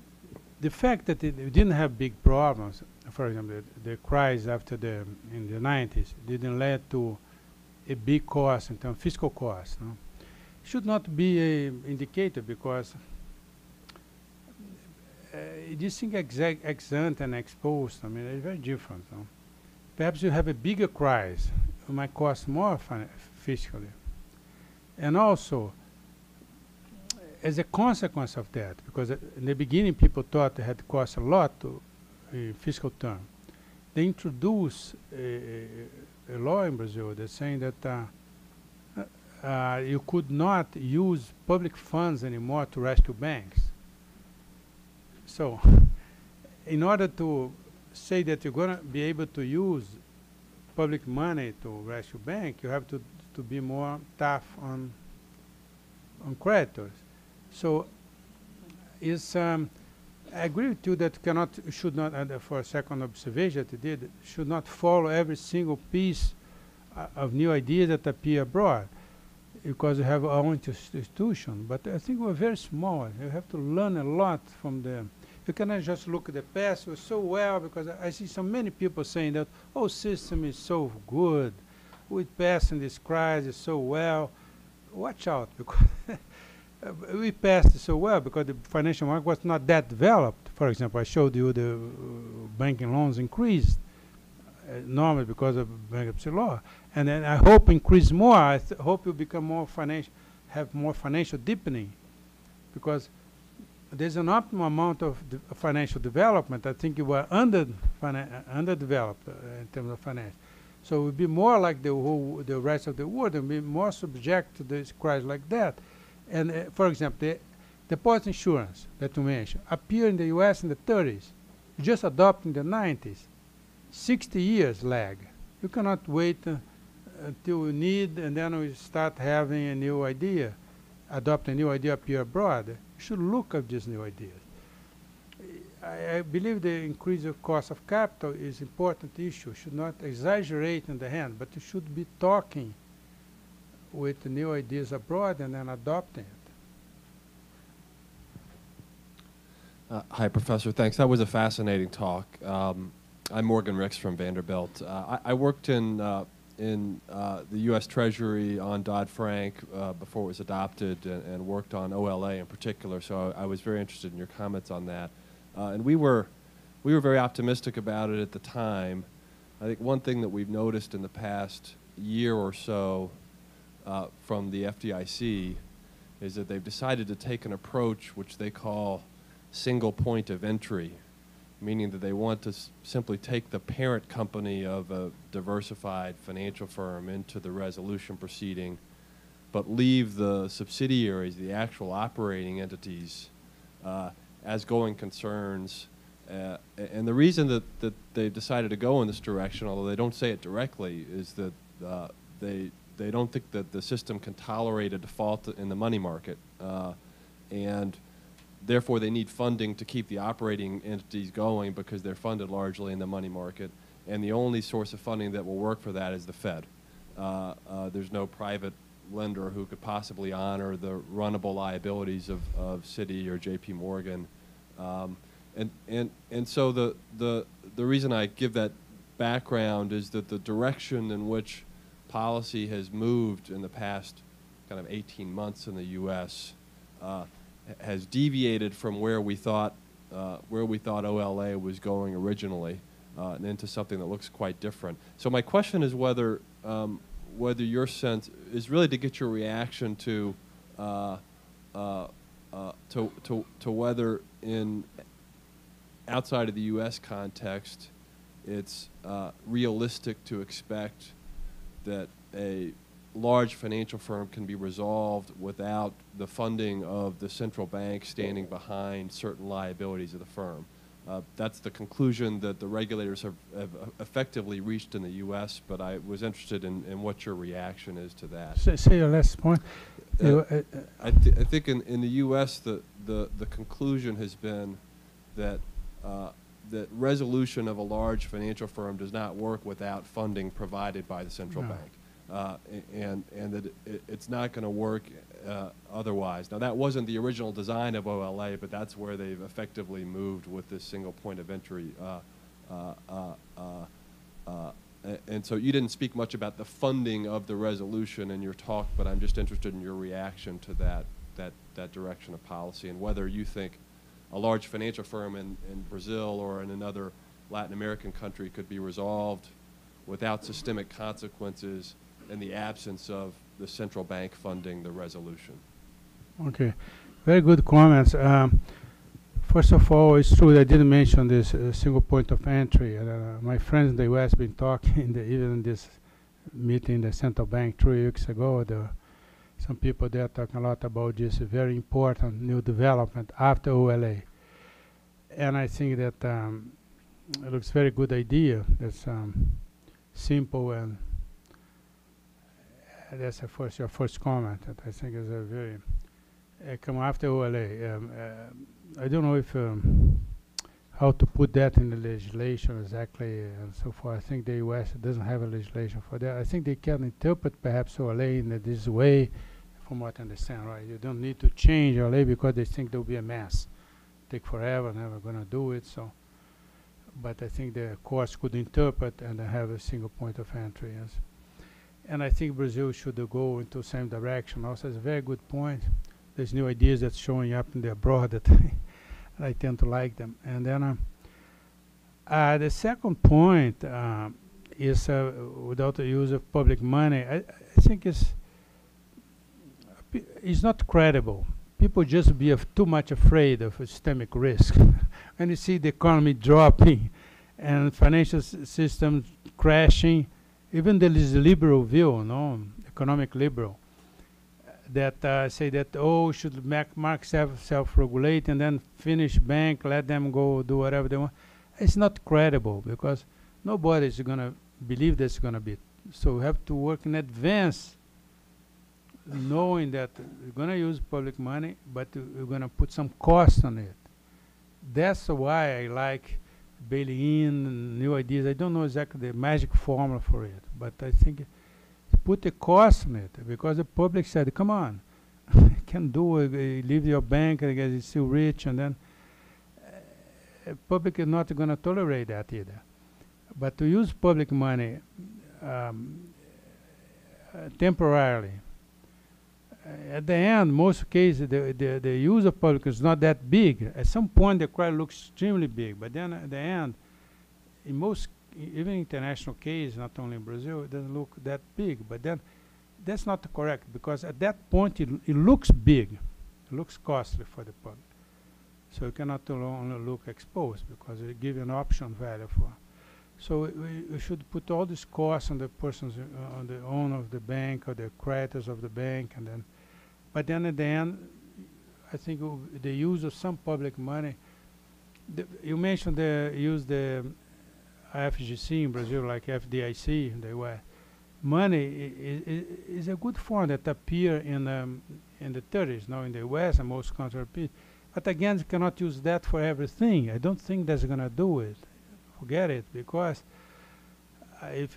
The fact that it didn't have big problems, for example, the crisis after in the 90s didn't lead to a big cost in terms of fiscal cost. No? Should not be an indicator, because this thing ex ante and ex post, I mean, it's very different. No? Perhaps you have a bigger crisis, it might cost more fiscally. And also, as a consequence of that, because in the beginning people thought it had cost a lot in fiscal terms, they introduced a law in Brazil that's saying that you could not use public funds anymore to rescue banks. So, in order to say that you're going to be able to use public money to rescue bank, you have to be more tough on creditors. So, I agree with you that should not, for a second observation that you did, should not follow every single piece of new ideas that appear abroad, because we have our own institution. But I think we're very small. You have to learn a lot from them. You cannot just look at the past. It was so well, because I see so many people saying that, oh, system is so good. We passed in this crisis so well. Watch out, because we passed it so well because the financial market was not that developed. For example, I showed you the banking loans increased normally because of bankruptcy law, and then I hope increase more. I hope you become more financial, have more financial deepening, because there's an optimal amount of financial development. I think you were underdeveloped in terms of finance. So we'll be more like the rest of the world and be more subject to this crisis like that. And for example, the deposit insurance that you mentioned appeared in the US in the 30s, just adopted in the 90s. 60 years lag. You cannot wait until we need, and then we start having a new idea, adopt a new idea appear abroad. You should look at these new ideas. I believe the increase of cost of capital is an important issue. Should not exaggerate in the hand, but you should be talking with the new ideas abroad and then adopting it. Hi, Professor. Thanks. That was a fascinating talk. I'm Morgan Ricks from Vanderbilt. I worked in the U.S. Treasury on Dodd-Frank before it was adopted, and worked on OLA in particular. So I was very interested in your comments on that. And we were very optimistic about it at the time. I think one thing that we've noticed in the past year or so from the FDIC is that they've decided to take an approach which they call single point of entry, meaning that they want to simply take the parent company of a diversified financial firm into the resolution proceeding, but leave the subsidiaries, the actual operating entities, as going concerns. And the reason that they've decided to go in this direction, although they don't say it directly, is that they don't think that the system can tolerate a default in the money market. And therefore, they need funding to keep the operating entities going because they're funded largely in the money market. And the only source of funding that will work for that is the Fed. there's no private lender who could possibly honor the runnable liabilities of Citi or J.P. Morgan, and so the reason I give that background is that the direction in which policy has moved in the past kind of 18 months in the U.S. Has deviated from where we thought OLA was going originally, and into something that looks quite different. So my question is whether your sense is really to get your reaction to whether in outside of the U.S. context, it's realistic to expect that a large financial firm can be resolved without the funding of the central bank standing behind certain liabilities of the firm. That's the conclusion that the regulators have effectively reached in the U.S., but I was interested in what your reaction is to that. Say your last point. I think in the U.S. the conclusion has been that that resolution of a large financial firm does not work without funding provided by the central bank, and that it's not going to work otherwise. Now, that wasn't the original design of OLA, but that's where they've effectively moved with this single point of entry. And so you didn't speak much about the funding of the resolution in your talk, but I'm just interested in your reaction to that direction of policy and whether you think a large financial firm in Brazil or in another Latin American country could be resolved without systemic consequences in the absence of the central bank funding the resolution. Okay, very good comments. First of all, it's true that I didn't mention this single point of entry. My friends in the U.S. have been talking, even in this meeting in the central bank 3 weeks ago. Some people there talking a lot about this very important new development after OLA. And I think that it looks very good idea. That's simple, and that's your first comment that I think is a very come after OLA. I don't know if how to put that in the legislation exactly and so forth. I think the U.S. doesn't have a legislation for that. I think they can interpret perhaps OLA in this way, from what I understand, right? You don't need to change OLA because they think there'll be a mess. Take forever, never gonna do it. So, but I think the courts could interpret and have a single point of entry. Yes. And I think Brazil should go into the same direction. Also, it's a very good point. There's new ideas that's showing up in the abroad that I tend to like them. And then the second point is without the use of public money. I think it's not credible. People just be too much afraid of systemic risk. And you see the economy dropping and financial systems crashing. Even there is a liberal view, economic liberal, that say that, should markets self-regulate and then finish bank, let them go do whatever they want. It's not credible because nobody is going to believe that's going to be. So we have to work in advance, knowing that we're going to use public money, but we're going to put some cost on it. That's why I like bailing in, new ideas. I don't know exactly the magic formula for it, but I think put a cost on it because the public said, come on, you can do it, leave your bank because it's still rich, and then public is not going to tolerate that either. But to use public money temporarily, at the end, most cases, the use of public is not that big. At some point, the credit looks extremely big, but then at the end, in most, even international cases, not only in Brazil, it doesn't look that big. But then, that's not correct because at that point, it looks big, it looks costly for the public. So you cannot only look exposed because it gives you an option value for. So we should put all this cost on the persons, on the owner of the bank or the creditors of the bank, and then. But then at the end, I think the use of some public money. You mentioned use the FGC in Brazil, like FDIC in the US. Money is a good form that appear in the 30s, now in the US and most countries. But again, you cannot use that for everything. I don't think that's going to do it. Forget it, because if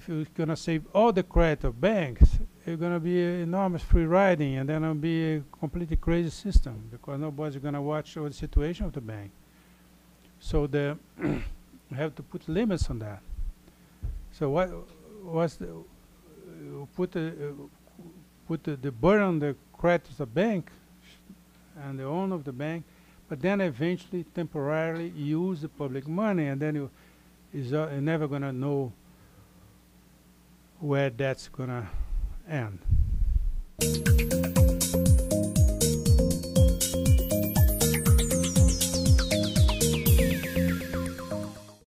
you're gonna save all the credit of banks, it's gonna be enormous free riding, and then it'll be a completely crazy system because nobody's gonna watch over the situation of the bank. So we have to put limits on that. So what's the put the burden on the credit of the bank and the owner of the bank, but then eventually temporarily use the public money, and then you're never gonna know where that's gonna end.